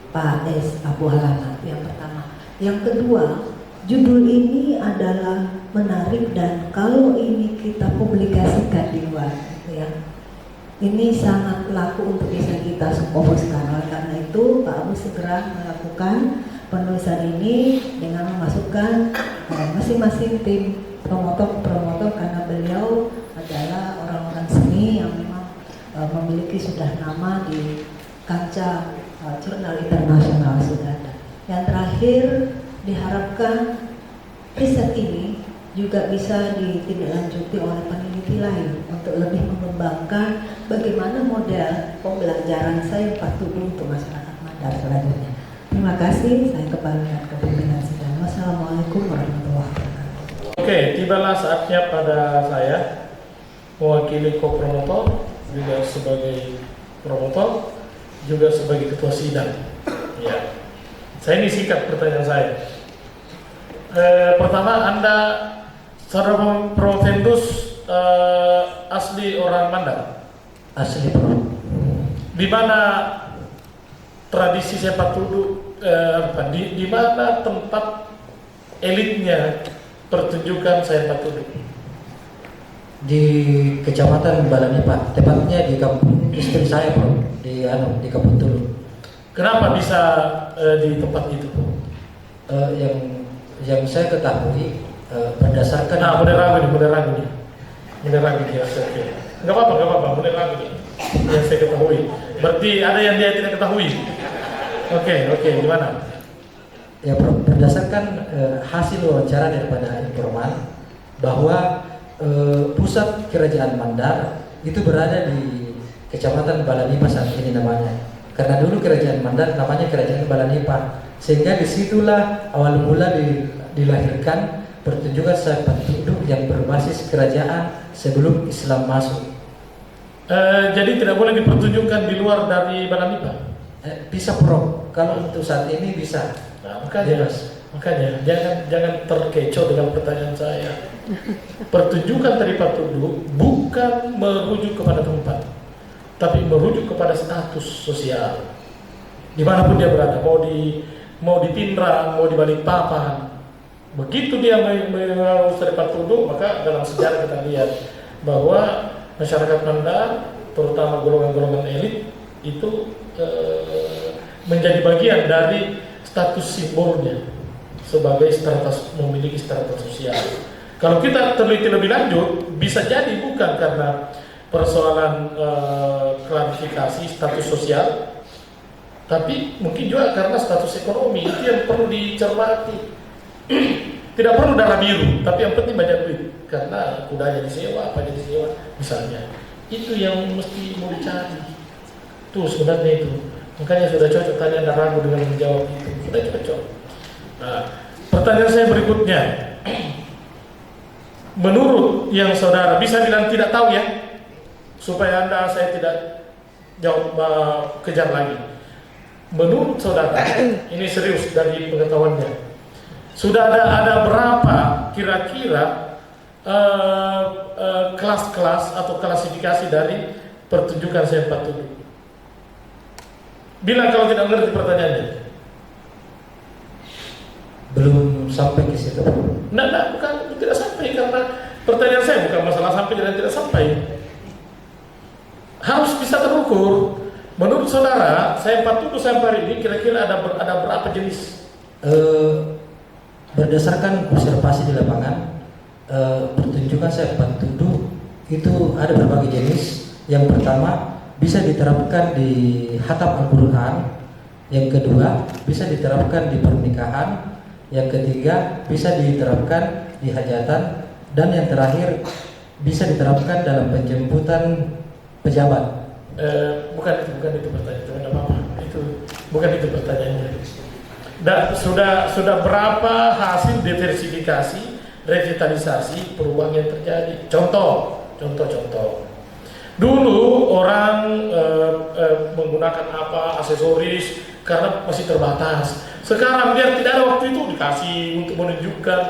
Pak S. Abu Halamat. Yang pertama. Yang kedua, judul ini adalah menarik dan kalau ini kita publikasikan di luar, gitu ya, ini sangat laku untuk bisa kita fokuskan. Oleh karena itu, Pak Abu segera melakukan penulisan ini dengan memasukkan masing-masing tim promotor karena beliau adalah orang-orang seni yang memang memiliki sudah nama di kancah jurnal internasional sudah ada. Yang terakhir, diharapkan riset ini juga bisa ditindaklanjuti oleh peneliti lain untuk lebih mengembangkan bagaimana model pembelajaran Sayang Patudu untuk masyarakat Mandar selanjutnya. Terima kasih, saya kembalikan ke pimpinan sidang. Wassalamualaikum warahmatullahi wabarakatuh. Oke, tibalah saatnya pada saya mewakili co-promotor, juga sebagai promotor, juga sebagai ketua sidang. Ya, saya ini singkat pertanyaan saya. Pertama, Anda saudara Provendus asli orang Mandar? Asli Prof. Di mana tradisi sepak tudu, di mana tempat elitnya pertunjukan sepak tudu? Di Kecamatan Balani Pak, tepatnya di kampung istri saya Prof, di Kampung Tulu. Kenapa bisa di tempat itu? Yang saya ketahui berdasarkan Bener ragu nih. Oke. Nggak apa-apa, bener ragu nih. Yang saya ketahui. Berarti ada yang dia tidak ketahui. Oke, gimana? Ya, berdasarkan hasil wawancara daripada informan bahwa pusat kerajaan Mandar itu berada di Kecamatan Balanipa saat ini namanya. Karena dulu kerajaan Mandar namanya Kerajaan Balanipa, sehingga disitulah awal mula dilahirkan pertunjukan sepak duduk yang berbasis kerajaan sebelum Islam masuk. Jadi tidak boleh dipertunjukkan di luar dari Balanipa? Bisa Prof, kalau untuk saat ini bisa. Nah, makanya jangan terkecoh dengan pertanyaan saya. Pertunjukan tarikat duduk bukan merujuk kepada tempat, tapi merujuk kepada status sosial. Dimanapun dia berada, mau di Pindrang, mau di Balikpapan, begitu dia mengurus tarikat duduk, maka dalam sejarah kita lihat bahwa masyarakat Mandar, terutama golongan-golongan elit, itu menjadi bagian dari status simbolnya sebagai memiliki status sosial. Kalau kita teliti lebih lanjut, bisa jadi bukan karena persoalan klarifikasi status sosial, tapi mungkin juga karena status ekonomi. Itu yang perlu dicermati. Tidak perlu darah biru, tapi yang penting banyak duit. Karena kudanya disewa, apa disewa, misalnya. Itu yang mesti mau dicari. Tuh sebenarnya itu. Makanya sudah cocok tadi Anda ragu dengan menjawab itu. Sudah cocok. Nah, pertanyaan saya berikutnya. Menurut yang saudara bisa bilang tidak tahu ya, supaya saya tidak jawab kejar lagi. Menurut saudara, ini serius dari pengetahuannya, sudah ada berapa kira-kira kelas-kelas atau klasifikasi dari pertunjukan sepak duduk? Bilang kalau tidak mengerti pertanyaannya. Belum sampai ke situ. Nah, bukan tidak sampai, karena pertanyaan saya bukan masalah sampai dan tidak sampai. Harus bisa terukur. Menurut saudara, sepak duduk sampai hari ini kira-kira ada berapa jenis? Berdasarkan observasi di lapangan, pertunjukan sepak duduk itu ada berbagai jenis. Yang pertama, bisa diterapkan di khatam Al-Quran. Yang kedua, bisa diterapkan di pernikahan. Yang ketiga, bisa diterapkan di hajatan. Dan yang terakhir, bisa diterapkan dalam penjemputan pejabat. Bukan itu pertanyaan, itu bukan itu pertanyaannya. Dan sudah berapa hasil diversifikasi, revitalisasi perubahan yang terjadi? Contoh. Dulu orang menggunakan aksesoris karena masih terbatas. Sekarang biar tidak ada waktu itu dikasih untuk menunjukkan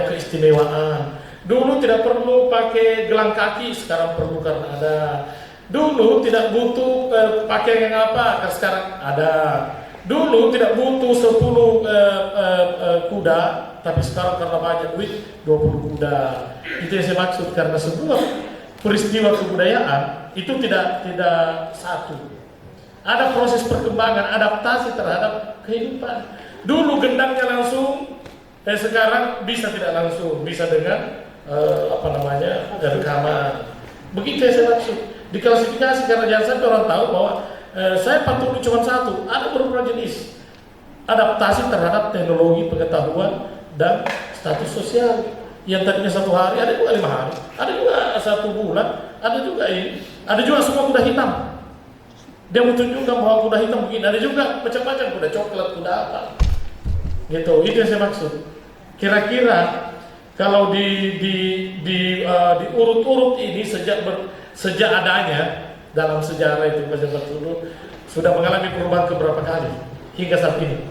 keistimewaan. Dulu tidak perlu pakai gelang kaki, sekarang perlu karena ada. Dulu tidak butuh pakai yang sekarang ada. Dulu tidak butuh 10 kuda, tapi sekarang karena banyak duit 20 kuda. Itu yang saya maksud, karena sebuah peristiwa kebudayaan itu tidak satu. Ada proses perkembangan, adaptasi terhadap kehidupan. Dulu gendangnya langsung, sekarang bisa tidak langsung, bisa dengan rekaman. Begitu yang saya maksud. Diklasifikasi karena jangan sampai orang tahu bahwa saya patuh cuma satu. Ada beberapa jenis adaptasi terhadap teknologi, pengetahuan dan status sosial. Yang tadinya 1 hari, ada juga 5 hari, ada juga 1 bulan, ada juga semua kuda hitam. Dia menunjukkan bahwa kuda hitam begini, ada juga macam-macam, kuda coklat, kuda apa. Gitu, itu yang saya maksud. Kira-kira kalau diurut-urut ini sejak adanya dalam sejarah itu pejabat dulu sudah mengalami perubahan keberapa kali hingga saat ini?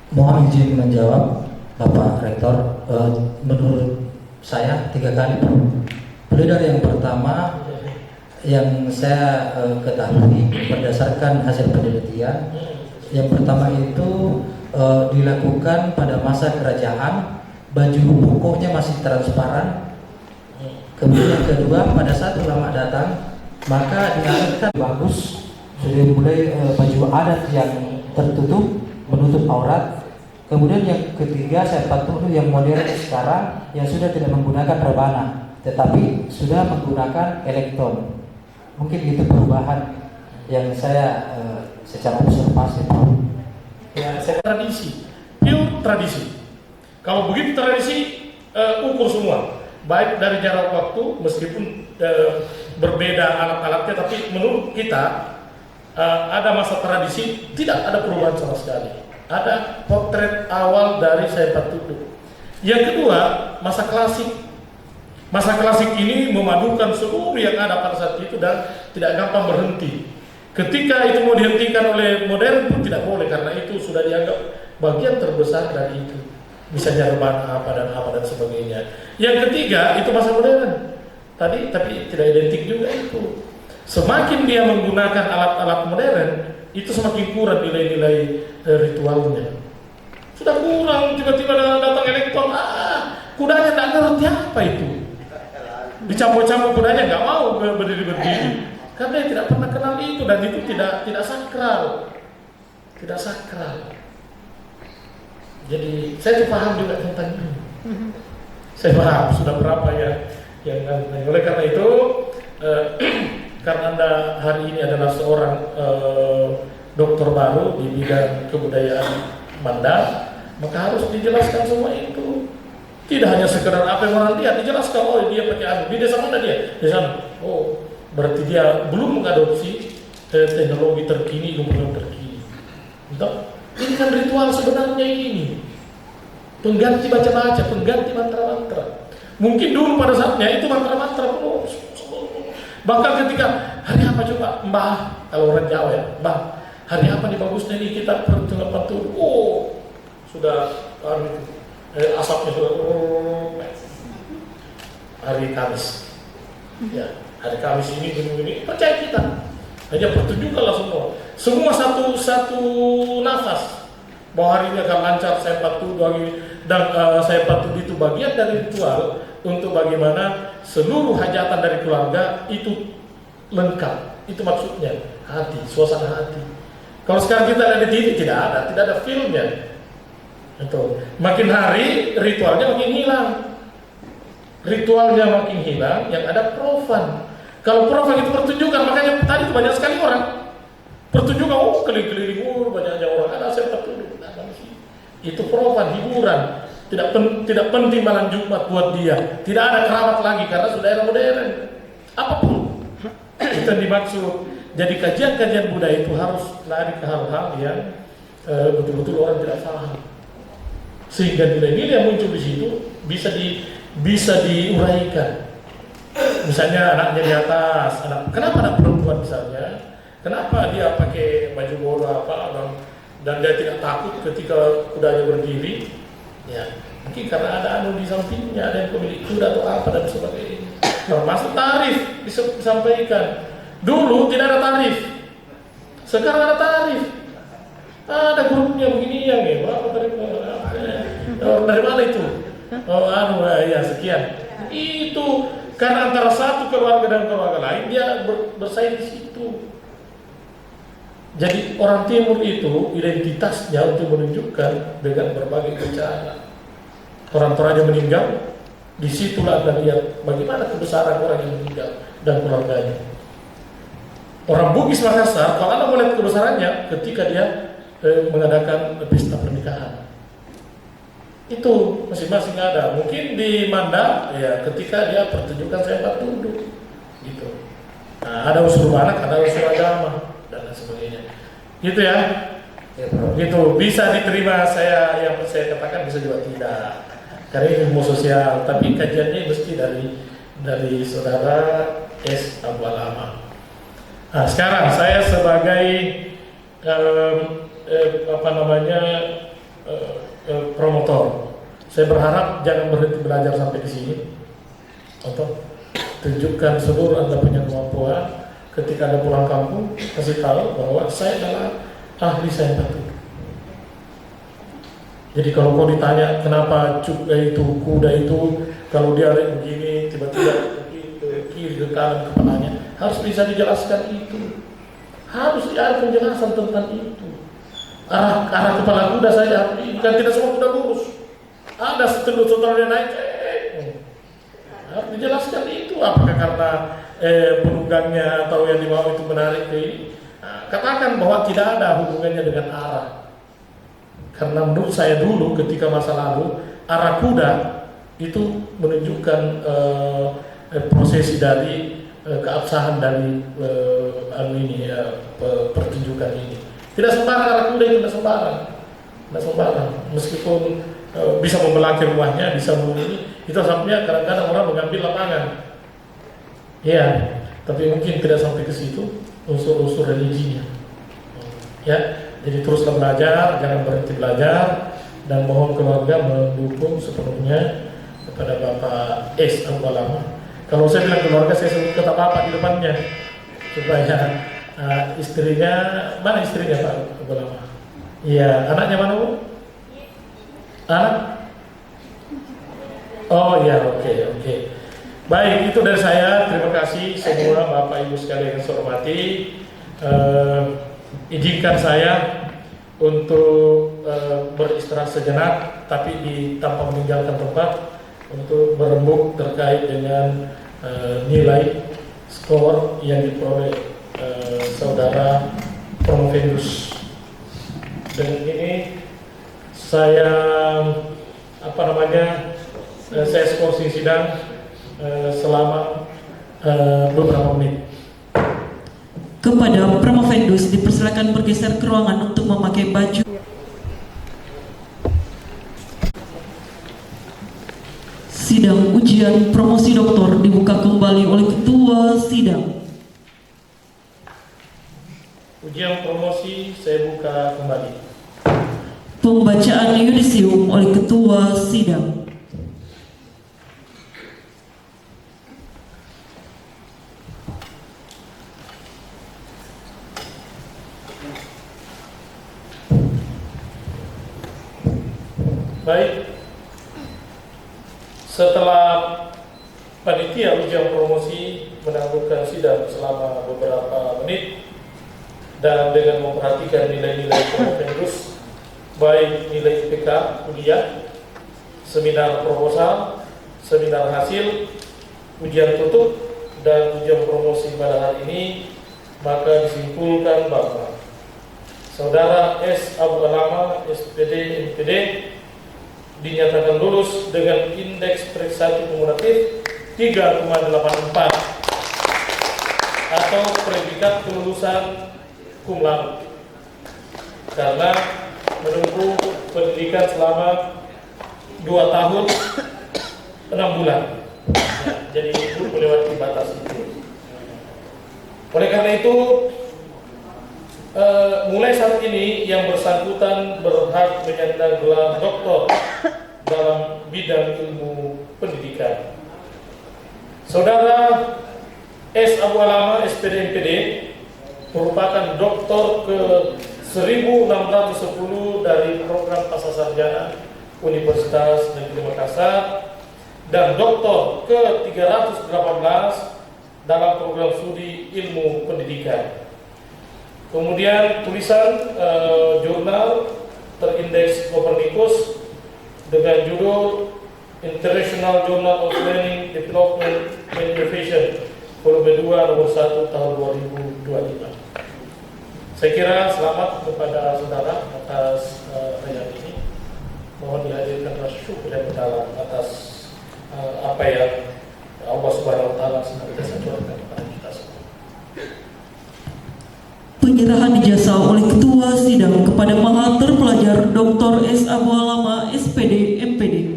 Mohon izin menjawab, Bapak Rektor. Menurut saya 3 kali. Mulai dari yang pertama, yang saya ketahui berdasarkan hasil penelitian, yang pertama itu dilakukan pada masa kerajaan, baju pokoknya masih transparan. Kemudian yang kedua, pada saat ulama datang, maka diarahkan bagus, sudah mulai baju adat yang tertutup, menutup aurat. Kemudian yang ketiga, sepak duduk yang modern sekarang yang sudah tidak menggunakan rebana, tetapi sudah menggunakan elektron. Mungkin itu perubahan yang saya secara observasi. Ya, saya tradisi, pure tradisi. Kalau begitu tradisi, ukur semua, baik dari jarak waktu, meskipun berbeda alat-alatnya, tapi menurut kita ada masa tradisi, tidak ada perubahan sama sekali. Ada potret awal dari saya Patudu. Yang kedua, masa klasik. Masa klasik ini memadukan seluruh yang ada pada saat itu dan tidak gampang berhenti. Ketika itu mau dihentikan oleh modern pun tidak boleh, karena itu sudah dianggap bagian terbesar dari itu. Misalnya rebana apa dan sebagainya. Yang ketiga itu masa modern. Tapi tidak identik juga itu. Semakin dia menggunakan alat-alat modern, itu semakin kurang nilai-nilai ritualnya. Sudah kurang, tiba-tiba datang elektron, kudanya tidak ngerti apa itu. Dicampur-campur kudanya nggak mau berdiri-berdiri. Karena dia tidak pernah kenal itu, dan itu tidak sakral. Tidak sakral. Jadi saya paham juga tentang ini. Saya paham sudah berapa ya yang oleh karena itu karena Anda hari ini adalah seorang dokter baru di bidang kebudayaan Mandar, maka harus dijelaskan semua itu. Tidak hanya sekedar apa yang orang lihat, dijelaskan, oh dia pakai anu, di desa mana dia? Di sana. Oh, berarti dia belum mengadopsi teknologi terkini, ilmu terkini. Entah, ini kan ritual sebenarnya ini. Pengganti baca-baca, pengganti mantra-mantra. Mungkin dulu pada saatnya itu mantra-mantra. Bahkan ketika, hari apa coba? Mbah, kalau orang Jawa ya, Mbah, hari apa nih bagusnya nih kita pertunjukan Patudu? Oh, sudah asapnya sudah hari Kamis. Ya, hari Kamis ini percaya kita. Hanya pertunjukanlah semua satu nafas bahwa hari ini akan lancar saya Patudu dan saya Patudu itu bagian dari ritual untuk bagaimana seluruh hajatan dari keluarga itu lengkap. Itu maksudnya hati, suasana hati. Kalau sekarang kita ada di TV tidak ada filmnya. Itu makin hari ritualnya makin hilang. Ritualnya makin hilang, yang ada profan. Kalau profan itu pertunjukan, makanya tadi itu banyak sekali orang pertunjukan, keliling-keliling banyak orang ada saya Patudu. Itu profan, hiburan. Tidak penting malam Jumat buat dia. Tidak ada keramat lagi karena sudah era modern. Apapun itu yang dimaksud. Jadi kajian-kajian budaya itu harus lari ke hal-hal yang betul-betul orang tidak paham. Sehingga nilai-nilai yang muncul di situ bisa diuraikan. Misalnya anaknya di atas, kenapa anak perempuan misalnya? Kenapa dia pakai baju bola dan dia tidak takut ketika kudanya berdiri? Ya, mungkin karena ada anu di sampingnya, ada yang pemilik kuda atau apa dan sebagainya. Termasuk tarif disampaikan. Dulu tidak ada tarif, sekarang ada tarif. Ada grupnya begini yang berapa tarif? Dari mana itu? Ya sekian. Itu karena antara satu keluarga dan keluarga lain dia bersaing di situ. Jadi orang Timur itu identitasnya untuk menunjukkan dengan berbagai cara. Orang tuanya meninggal, disitulah Anda lihat bagaimana kebesaran orang yang meninggal dan keluarganya. Orang Bugis Makassar, kalau Anda melihat kebesarannya ketika dia mengadakan pesta pernikahan. Itu masing-masing ada. Mungkin di Mandar, ya ketika dia pertunjukan saya Patudu, gitu. Nah, ada unsur anak, ada unsur agama dan sebagainya. Gitu ya. Gitu bisa diterima yang saya katakan, bisa juga tidak. Karena ini ilmu sosial, tapi kajiannya mesti dari saudara S. Abu Alama. Nah, sekarang saya sebagai promotor, saya berharap jangan berhenti belajar sampai di sini. Untuk tunjukkan seluruh Anda punya kemampuan. Ketika Anda pulang kampung, kasih tahu bahwa saya adalah ahli saya Patudu. Jadi kalau kau ditanya kenapa kuda itu kalau dia begini tiba-tiba ke kiri ke kanan kepalanya, harus bisa dijelaskan itu. Harus ada penjelasan tentang itu. Arah kepala kuda saja, kan tidak semua kuda lurus. Ada setelah dia naik, harus dijelaskan itu. Apakah karena penunggangnya atau yang dibawa itu menarik ke ini, katakan bahwa tidak ada hubungannya dengan arah. Karena menurut saya dulu ketika masa lalu arah kuda itu menunjukkan prosesi dari keabsahan dari pertunjukan ini. Tidak sembarang arah kuda itu, tidak sembarang. Meskipun bisa membelaki rumahnya, bisa ini, itu sebabnya kadang-kadang orang mengambil lapangan. Ya, tapi mungkin tidak sampai ke situ unsur-unsur religinya. Ya, jadi teruslah belajar, jangan berhenti belajar, dan mohon keluarga mendukung sepenuhnya kepada Bapak S. Abu Alama. Kalau saya bilang keluarga, saya sebut kata Bapak di depannya supaya istrinya, mana istrinya Pak Abu Alama? Iya, anaknya mana Bu? Anak? Oh iya, oke. Baik, itu dari saya. Terima kasih semua Bapak Ibu sekalian yang saya hormati. Izinkan saya untuk beristirahat sejenak, tapi tanpa meninggalkan tempat untuk berembuk terkait dengan nilai skor yang diperoleh saudara Promovendus. Dan ini saya saya skorsing sidang selama beberapa menit. Kepada Promovendus dipersilakan bergeser ke ruangan untuk memakai baju. Sidang ujian promosi doktor dibuka kembali oleh ketua sidang. Ujian promosi saya buka kembali. Pembacaan yudisium oleh ketua sidang. Baik, setelah panitia ujian promosi menangguhkan sidang selama beberapa menit dan dengan memperhatikan nilai-nilai Promovendus, baik nilai IPK kuliah, seminar proposal, seminar hasil, ujian tutup, dan ujian promosi pada hari ini, maka disimpulkan bahwa Saudara S. Abu Alama, SPD, MPD, dinyatakan lulus dengan indeks prestasi kumulatif 3,84 atau predikat kelulusan cum laude karena menempuh pendidikan selama 2 tahun 6 bulan. Jadi itu melewati batas itu. Oleh karena itu mulai saat ini yang bersangkutan berhak menyandang gelar doktor dalam bidang ilmu pendidikan. Saudara S. Abu Alama, SPD, MPD, merupakan doktor ke 1610 dari program Pascasarjana Universitas Negeri Makassar dan doktor ke 318 dalam program studi ilmu pendidikan. Kemudian tulisan jurnal terindeks Copernicus dengan judul International Journal of Learning, Development and Innovation volume 2 nomor 1 tahun 2025. Saya kira selamat kepada saudara atas rayaan ini. Mohon dihadirkan rasa syukur yang mendalam atas apa yang Allah Subhanahu wa taala senantiasa curahkan kepada kita semua. Penyerahan ijazah oleh ketua sidang kepada Mahathir Pelajar Dr. S. Abu Alama, SPD, MPD.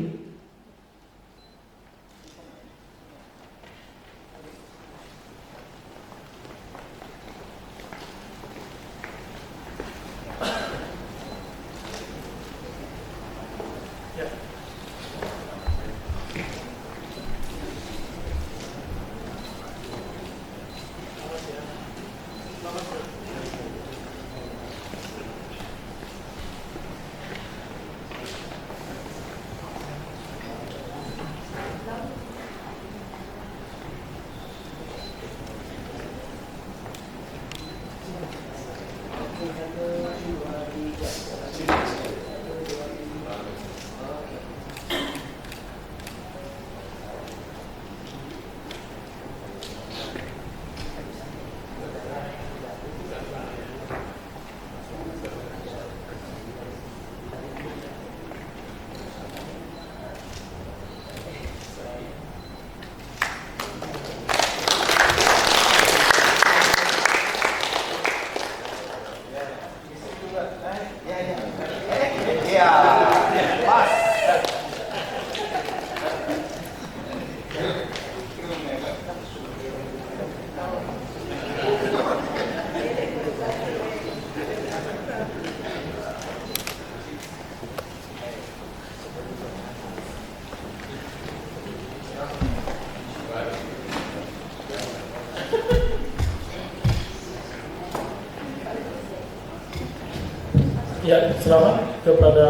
Ya, selamat kepada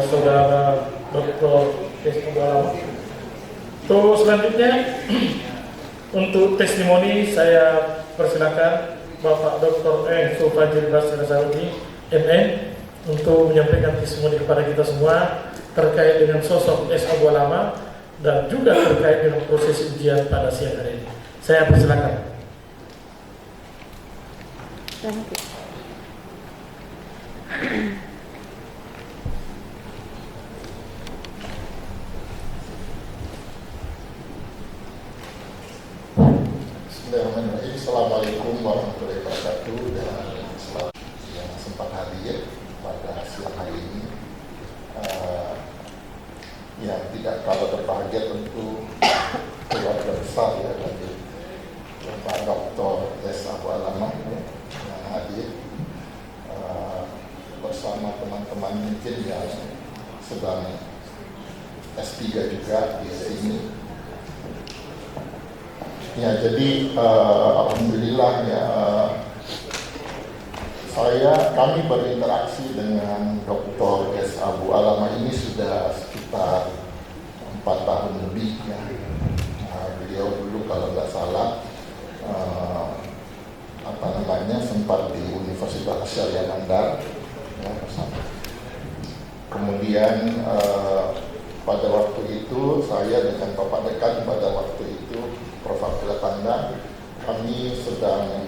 saudara Dr. S. Abu Alama. Terus selanjutnya untuk testimoni saya persilakan Bapak Dr. Enzo Fajri Basri Saudi, MN, untuk menyampaikan testimoni kepada kita semua terkait dengan sosok S. Abu Alama dan juga terkait dengan proses ujian pada siang hari ini. Saya persilakan. Bismillahirrahmanirrahim. Assalamualaikum warahmatullahi wabarakatuh dan selamat yang sempat hadir pada siang hari ini. Yang tidak kalah berbahagia tentu keluarga besar ya dari Bapak Dr. S. Abu Alama yang hadir bersama teman-teman mungkin yang sedang S3 juga di sini. Ya, jadi alhamdulillah ya, kami berinteraksi dengan Dr. S. Abu Alama ini sudah sekitar 4 tahun lebih ya. Beliau dulu kalau nggak salah sempat di Universitas Syariah Bandar ya, bersama. Kemudian pada waktu itu saya dengan Bapak Dekan pada waktu itu Prof. Abdullah Tanda, kami sedang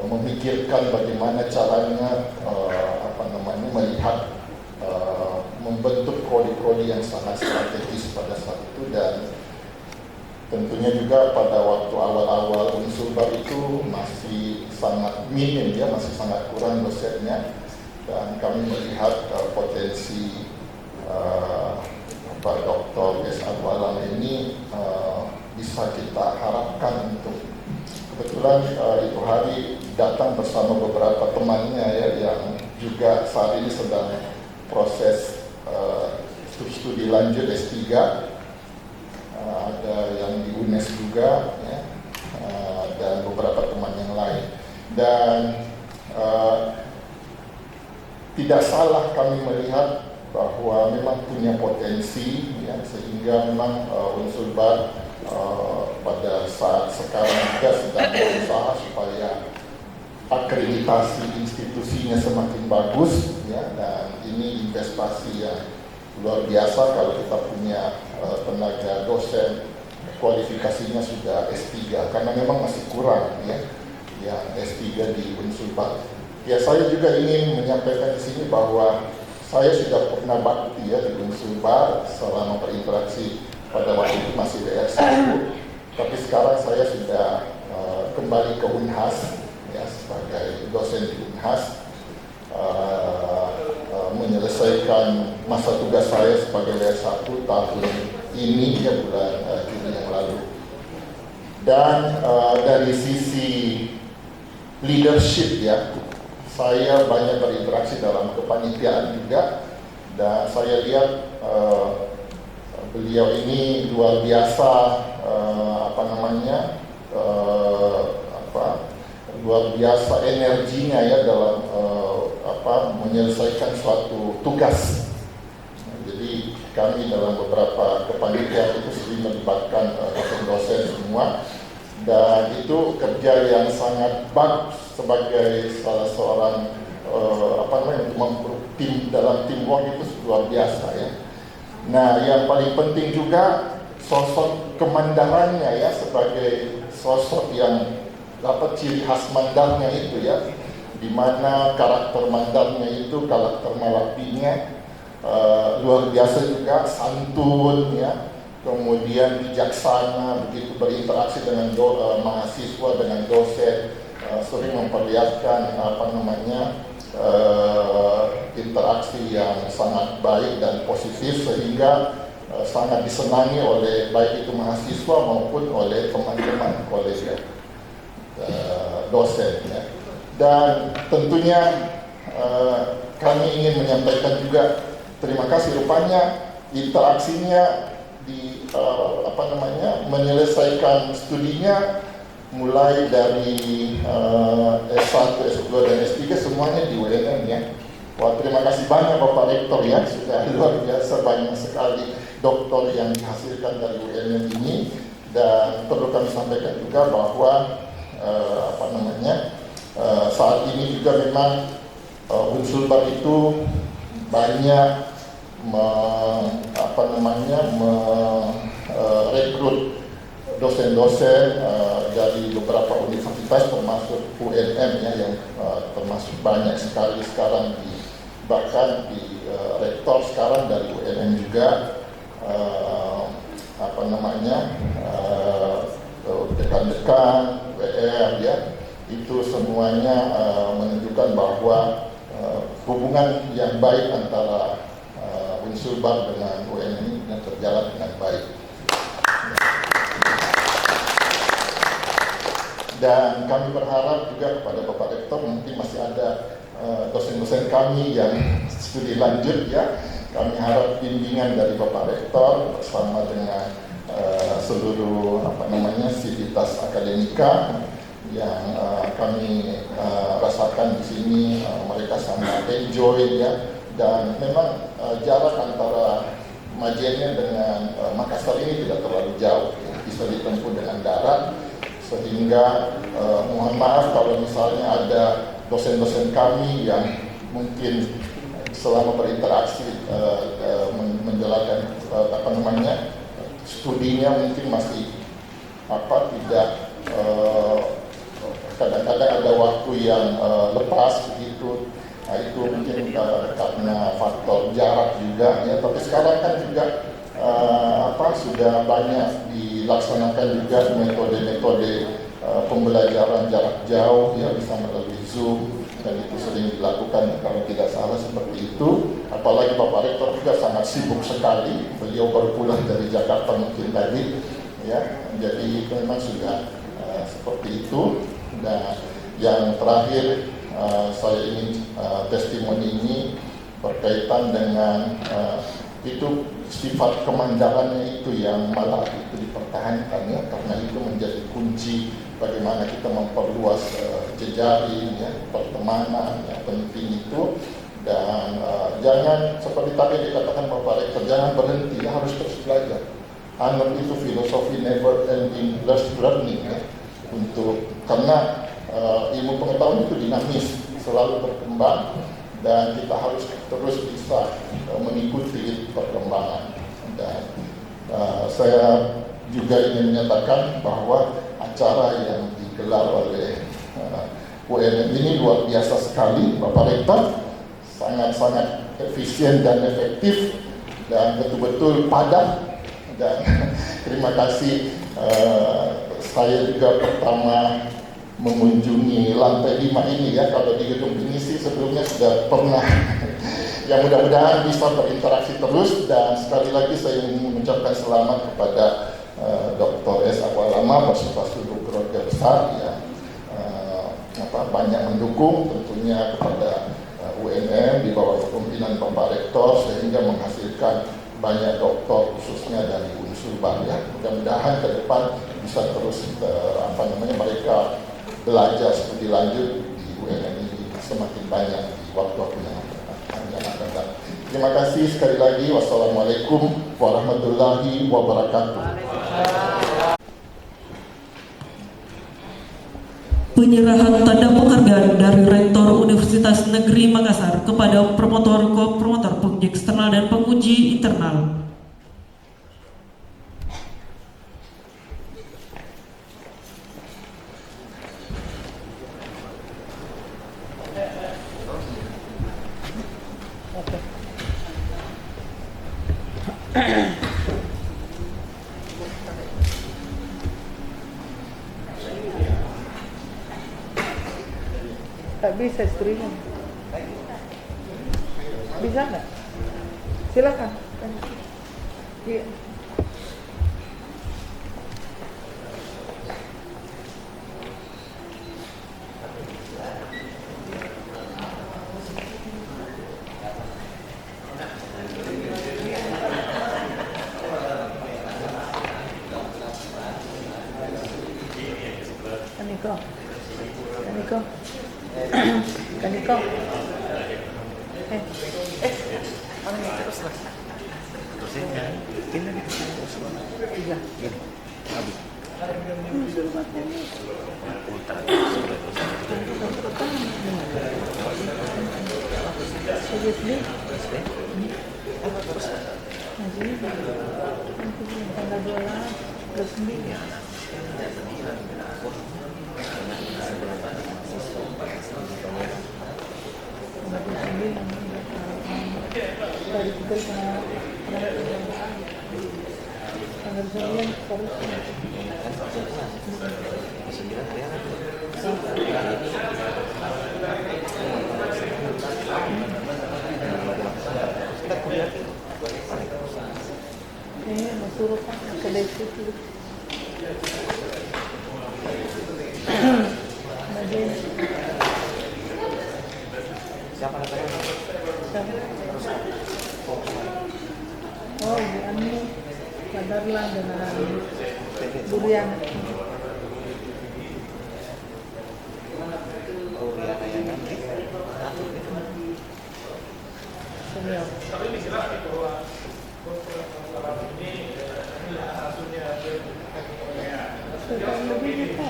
memikirkan bagaimana caranya melihat membentuk prodi-prodi yang sangat strategis pada saat itu, dan tentunya juga pada waktu awal-awal Unsulbar itu masih sangat minim ya, masih sangat kurang dosennya, dan kami melihat potensi Pak Dr. S. Abu Alama ini bisa kita harapkan untuk kebetulan itu hari datang bersama beberapa temannya ya, yang juga saat ini sedang proses studi lanjut S3, ada yang di UNES juga ya, dan beberapa teman yang lain, dan tidak salah kami melihat bahwa memang punya potensi ya, sehingga memang Unsulbar pada saat sekarang juga sedang berusaha supaya akreditasi institusinya semakin bagus ya, dan ini investasi yang luar biasa kalau kita punya tenaga dosen kualifikasinya sudah S3, karena memang masih kurang ya yang S3 di Unsulbar. Ya, saya juga ingin menyampaikan di sini bahwa saya sudah pernah bakti ya di Unsulbar selama berinteraksi pada waktu itu masih DR1, tapi sekarang saya sudah kembali ke Unhas ya, sebagai dosen di Unhas, menyelesaikan masa tugas saya sebagai DR1 tahun ini ya, bulan Juni yang lalu. Dan dari sisi leadership ya, saya banyak berinteraksi dalam kepanitiaan juga, dan saya lihat beliau ini luar biasa luar biasa energinya ya dalam menyelesaikan suatu tugas. Jadi kami dalam beberapa kepanitiaan itu sering melibatkan dosen-dosen semua, dan itu kerja yang sangat bagus sebagai salah seorang tim dalam teamwork itu luar biasa ya. Nah, yang paling penting juga sosok kemandarannya ya, sebagai sosok yang dapat ciri khas mandarnya itu ya, di mana karakter mandarnya itu, karakter Malapinya luar biasa juga, santun ya, kemudian bijaksana, begitu berinteraksi dengan mahasiswa, dengan dosen, sering memperlihatkan interaksi yang sangat baik dan positif, sehingga sangat disenangi oleh baik itu mahasiswa maupun oleh teman-teman kolega dosen ya. Dan tentunya kami ingin menyampaikan juga terima kasih, rupanya interaksinya di menyelesaikan studinya mulai dari S1, S2 dan S3 semuanya di UNM ya. Wah, terima kasih banyak Bapak Rektor ya, sudah luar biasa banyak sekali doktor yang dihasilkan dari UNM ini. Dan perlu kami sampaikan juga bahwa saat ini juga memang Unsulbar itu banyak merekrut dosen-dosen dari beberapa universitas termasuk UNM ya, yang termasuk banyak sekali sekarang bahkan di rektor sekarang dari UNM juga dekan-dekan WR ya, itu semuanya menunjukkan bahwa hubungan yang baik antara Unsulbar dengan UNM ini terjalan dengan baik. Dan kami berharap juga kepada Bapak Rektor, nanti masih ada dosen-dosen kami yang studi lanjut ya. Kami harap bimbingan dari Bapak Rektor bersama dengan seluruh sivitas akademika yang kami rasakan di sini, mereka sangat enjoy ya. Dan memang jarak antara Majene dengan Makassar ini tidak terlalu jauh, bisa ditempuh dengan darat. Sehingga mohon maaf kalau misalnya ada dosen-dosen kami yang mungkin selama berinteraksi menjalankan studinya mungkin masih tidak kadang-kadang ada waktu yang lepas begitu. Nah, itu mungkin karena faktor jarak juga ya. Tapi sekarang kan juga sudah banyak dilaksanakan juga metode-metode pembelajaran jarak jauh ya, bisa melalui Zoom, dan itu sering dilakukan kalau tidak salah seperti itu. Apalagi Bapak Rektor juga sangat sibuk sekali, beliau baru pulang dari Jakarta mungkin tadi ya, jadi itu memang sudah seperti itu. Dan yang terakhir saya ingin testimoni ini berkaitan dengan itu sifat kemandarannya itu yang malah itu dipertahankan ya, karena itu menjadi kunci bagaimana kita memperluas jejaring ya, pertemanan yang penting itu. Dan jangan seperti tadi dikatakan Bapak Rektor, jangan berhenti ya, harus terus belajar. Anut itu filosofi never ending learning ya, karena ilmu pengetahuan itu dinamis, selalu berkembang, dan kita harus terus bisa mengikuti perkembangan. Dan saya juga ingin menyatakan bahwa acara yang digelar oleh UNM ini luar biasa sekali, Bapak Rektor, sangat-sangat efisien dan efektif dan betul-betul padat. Dan terima kasih, saya juga pertama mengunjungi lantai 5 ini ya. Kalau di gedung ini sih sebelumnya sudah pernah. Ya, mudah-mudahan bisa berinteraksi terus. Dan sekali lagi saya ingin mengucapkan selamat kepada Dr. S. Abualama beserta seluruh keluarga besar yang banyak mendukung tentunya kepada UNM di bawah kepemimpinan Bapak Rektor, sehingga menghasilkan banyak doktor khususnya dari Unsulbar ya. Mudah-mudahan ke depan bisa terus mereka belajar studi lanjut di UNM ini semakin banyak di waktu-waktu yang akan datang. Terima kasih sekali lagi. Wassalamualaikum warahmatullahi wabarakatuh. Penyerahan tanda penghargaan dari Rektor Universitas Negeri Makassar kepada promotor, ko-promotor, penguji eksternal dan penguji internal. Tak bisa streaming. Bisa nggak? Silakan. Iya. Kaniko. Kaniko. Kaniko. Ano yung terus lah? Terus ya, pindah di terus. Tiga. Gini, habis. Seriously? Apa terus? Nanti tanggal 29. Dari kita tanggal 9 masuk ke desa itu. Siapa namanya? Siapa? Oh, anu Kadarlan dengan Durian. Oh, ya yang nanti. Senior. Tapi ini jelas bahwa ini hasilnya lebih kita.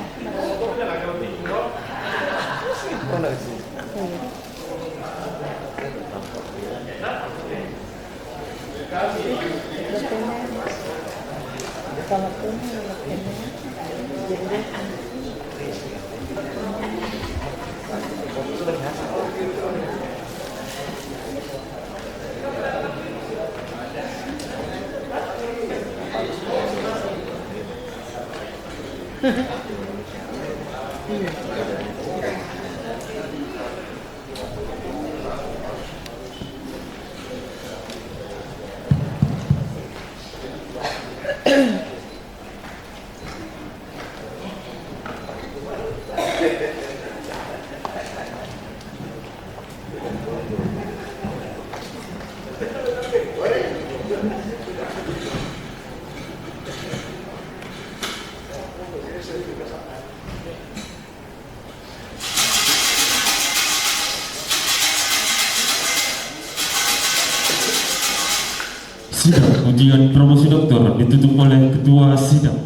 Sidang ujian promosi doktor ditutup oleh ketua sidang.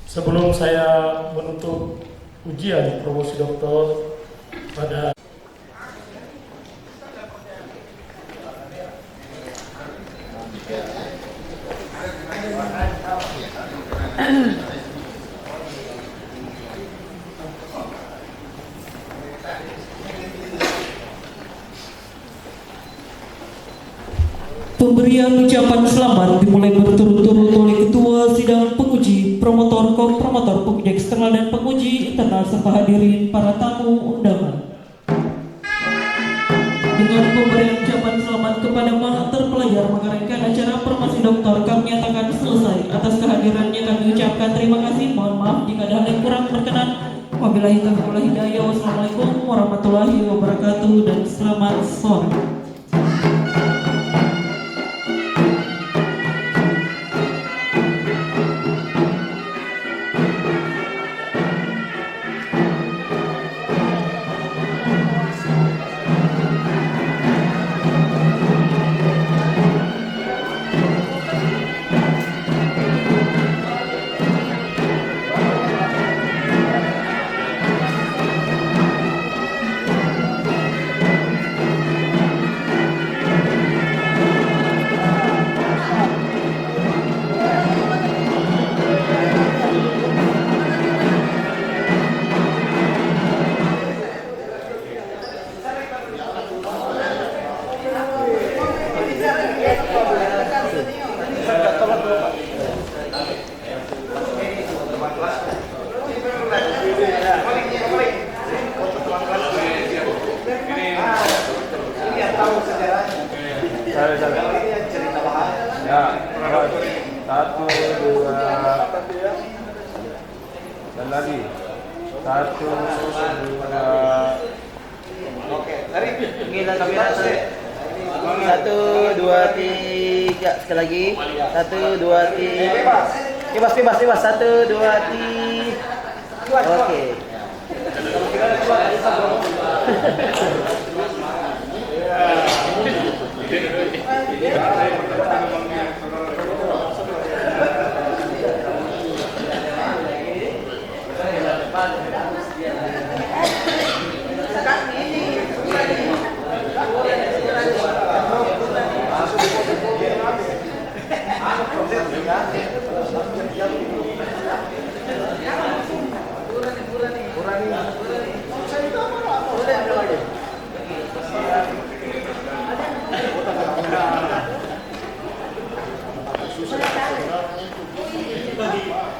Sebelum saya menutup ujian promosi doktor pada Pemberian ucapan selamat dimulai berturut-turut oleh Ketua Sidang Penguji, Promotor, Ko-Promotor, Penguji Eksternal dan Penguji Internal serta hadirin para tamu undangan. Dengan pemberian ucapan selamat kepada maha terpelajar mengerahkan acara promosi doktor, kami nyatakan selesai. Atas kehadirannya kami ucapkan terima kasih. Mohon maaf jika ada hal yang kurang berkenan. Wabillahi taufiq wal hidayah. Wassalamualaikum warahmatullahi wabarakatuh dan selamat sore. Satu, dua, dan lagi. Satu, dua. Oke, tarik. Gila kamera saya. 1, 2, 3. Sekali lagi. 1, 2, 3. Bebas. 1, 2, 3. Oke.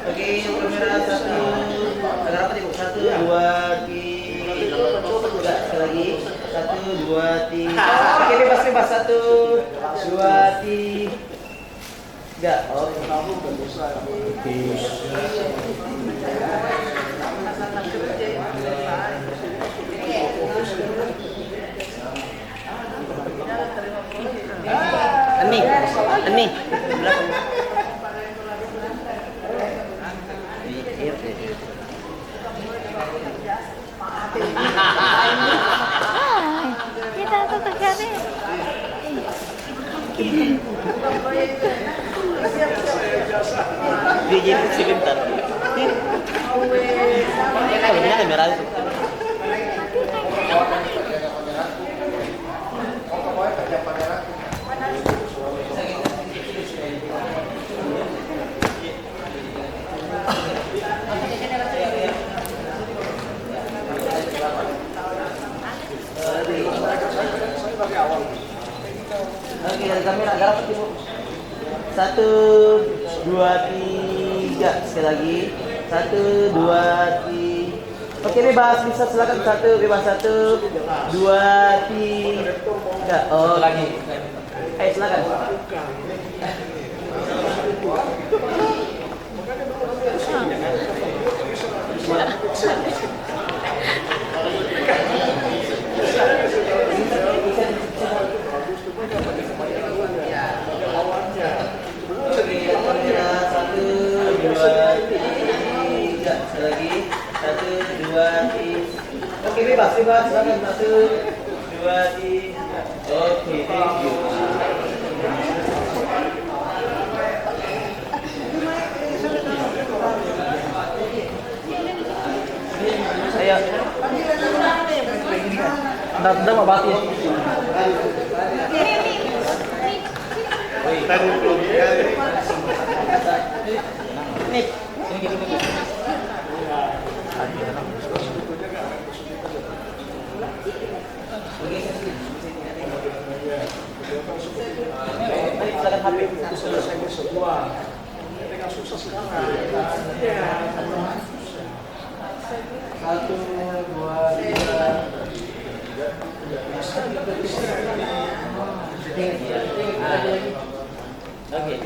Oke, kamera satu. Ada apa nih, Bu? 1, 2, 3. Sekali lagi. 1, 2, 3. Oke, bebas. 1, 2, 3. Oke. Ani. Kita tuh terjadi. Dia jadi sebentar. Ini kamera itu. Oke, dari kamera agak rapat, Ibu. 1, 2, 3. Sekali lagi. 1, 2, 3. Oke, bebas. Bisa silakan. 1, bebas. 1, 2, 3. Oh, lagi. Ayo silakan. Oke, bebas, silakan. 1, 2, 3. Oke, thank you. Ayo. Bentar mau batin. Nih. Silakan HP. Selesai semua. Dengan susah sekarang. 1, 2, 3. Oke.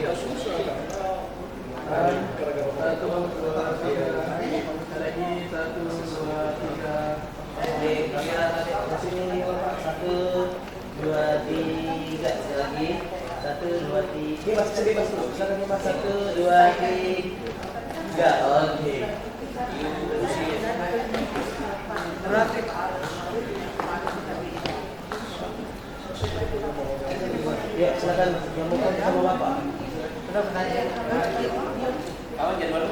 Kamera sini 1, 2, 3. Sekali lagi. 1, 2, 3. Bebas dulu. Silakan bebas. 1, 2, 3. Oke. Ya, silakan yang bukan sama Bapak. Kawan jadwal.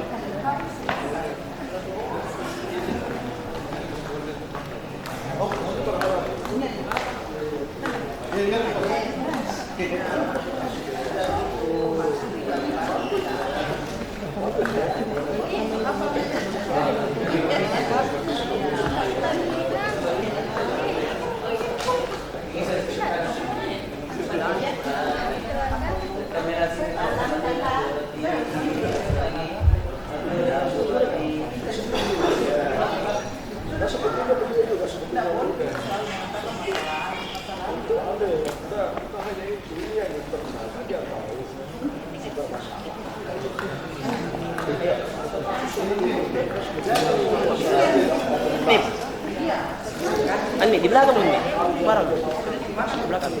Nih, Ani di belakang ini, barang di belakang.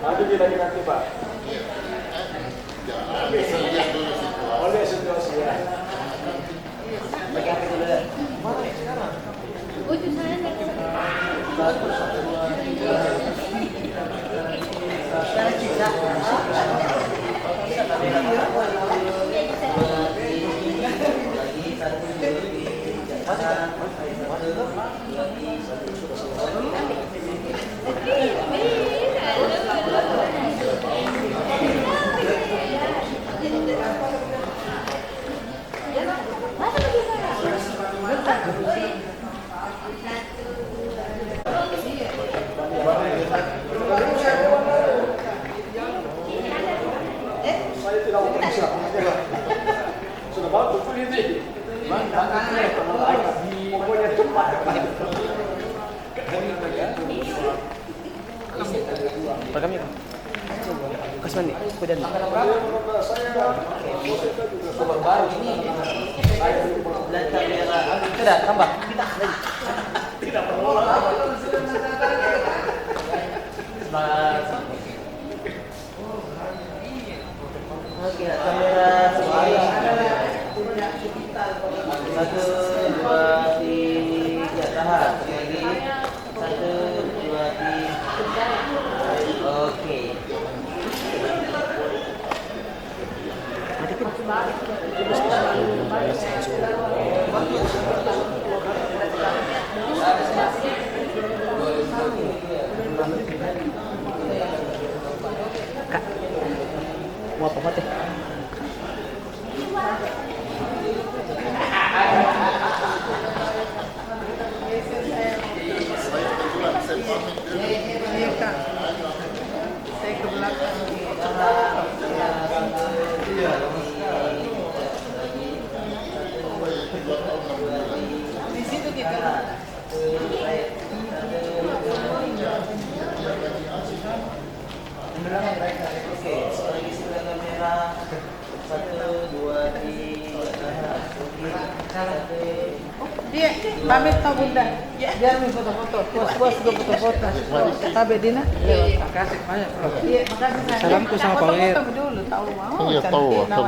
Maju lagi nanti Pak. Oleh situasi ya. Pakai HP dulu ya. Mana nih sekarang? Uju saya nih. Sudah bagus ini. Pokoknya cepat. Rekamnya kan? Kas mandi, kuda nih. Sudah, tambah. Kita lagi. Tidak perlu. Oke, kamera semuanya. 1, 2, 3, tahan. Lagi. 1, 2, 3. Oke. Kak, mau apa teh? Iya Kak, saya ke belakang. Di situ kita. Oke, lagi sebelah kamera. 1, 2, 3. Iya, pamit Pak Bunda. Biar nih foto-foto. Puas-puas juga foto-foto. Pak Dina. Makasih banyak. Iya, makasih. Salamku sama Pak Wir. Foto dulu, tahu mau. Iya, tahu.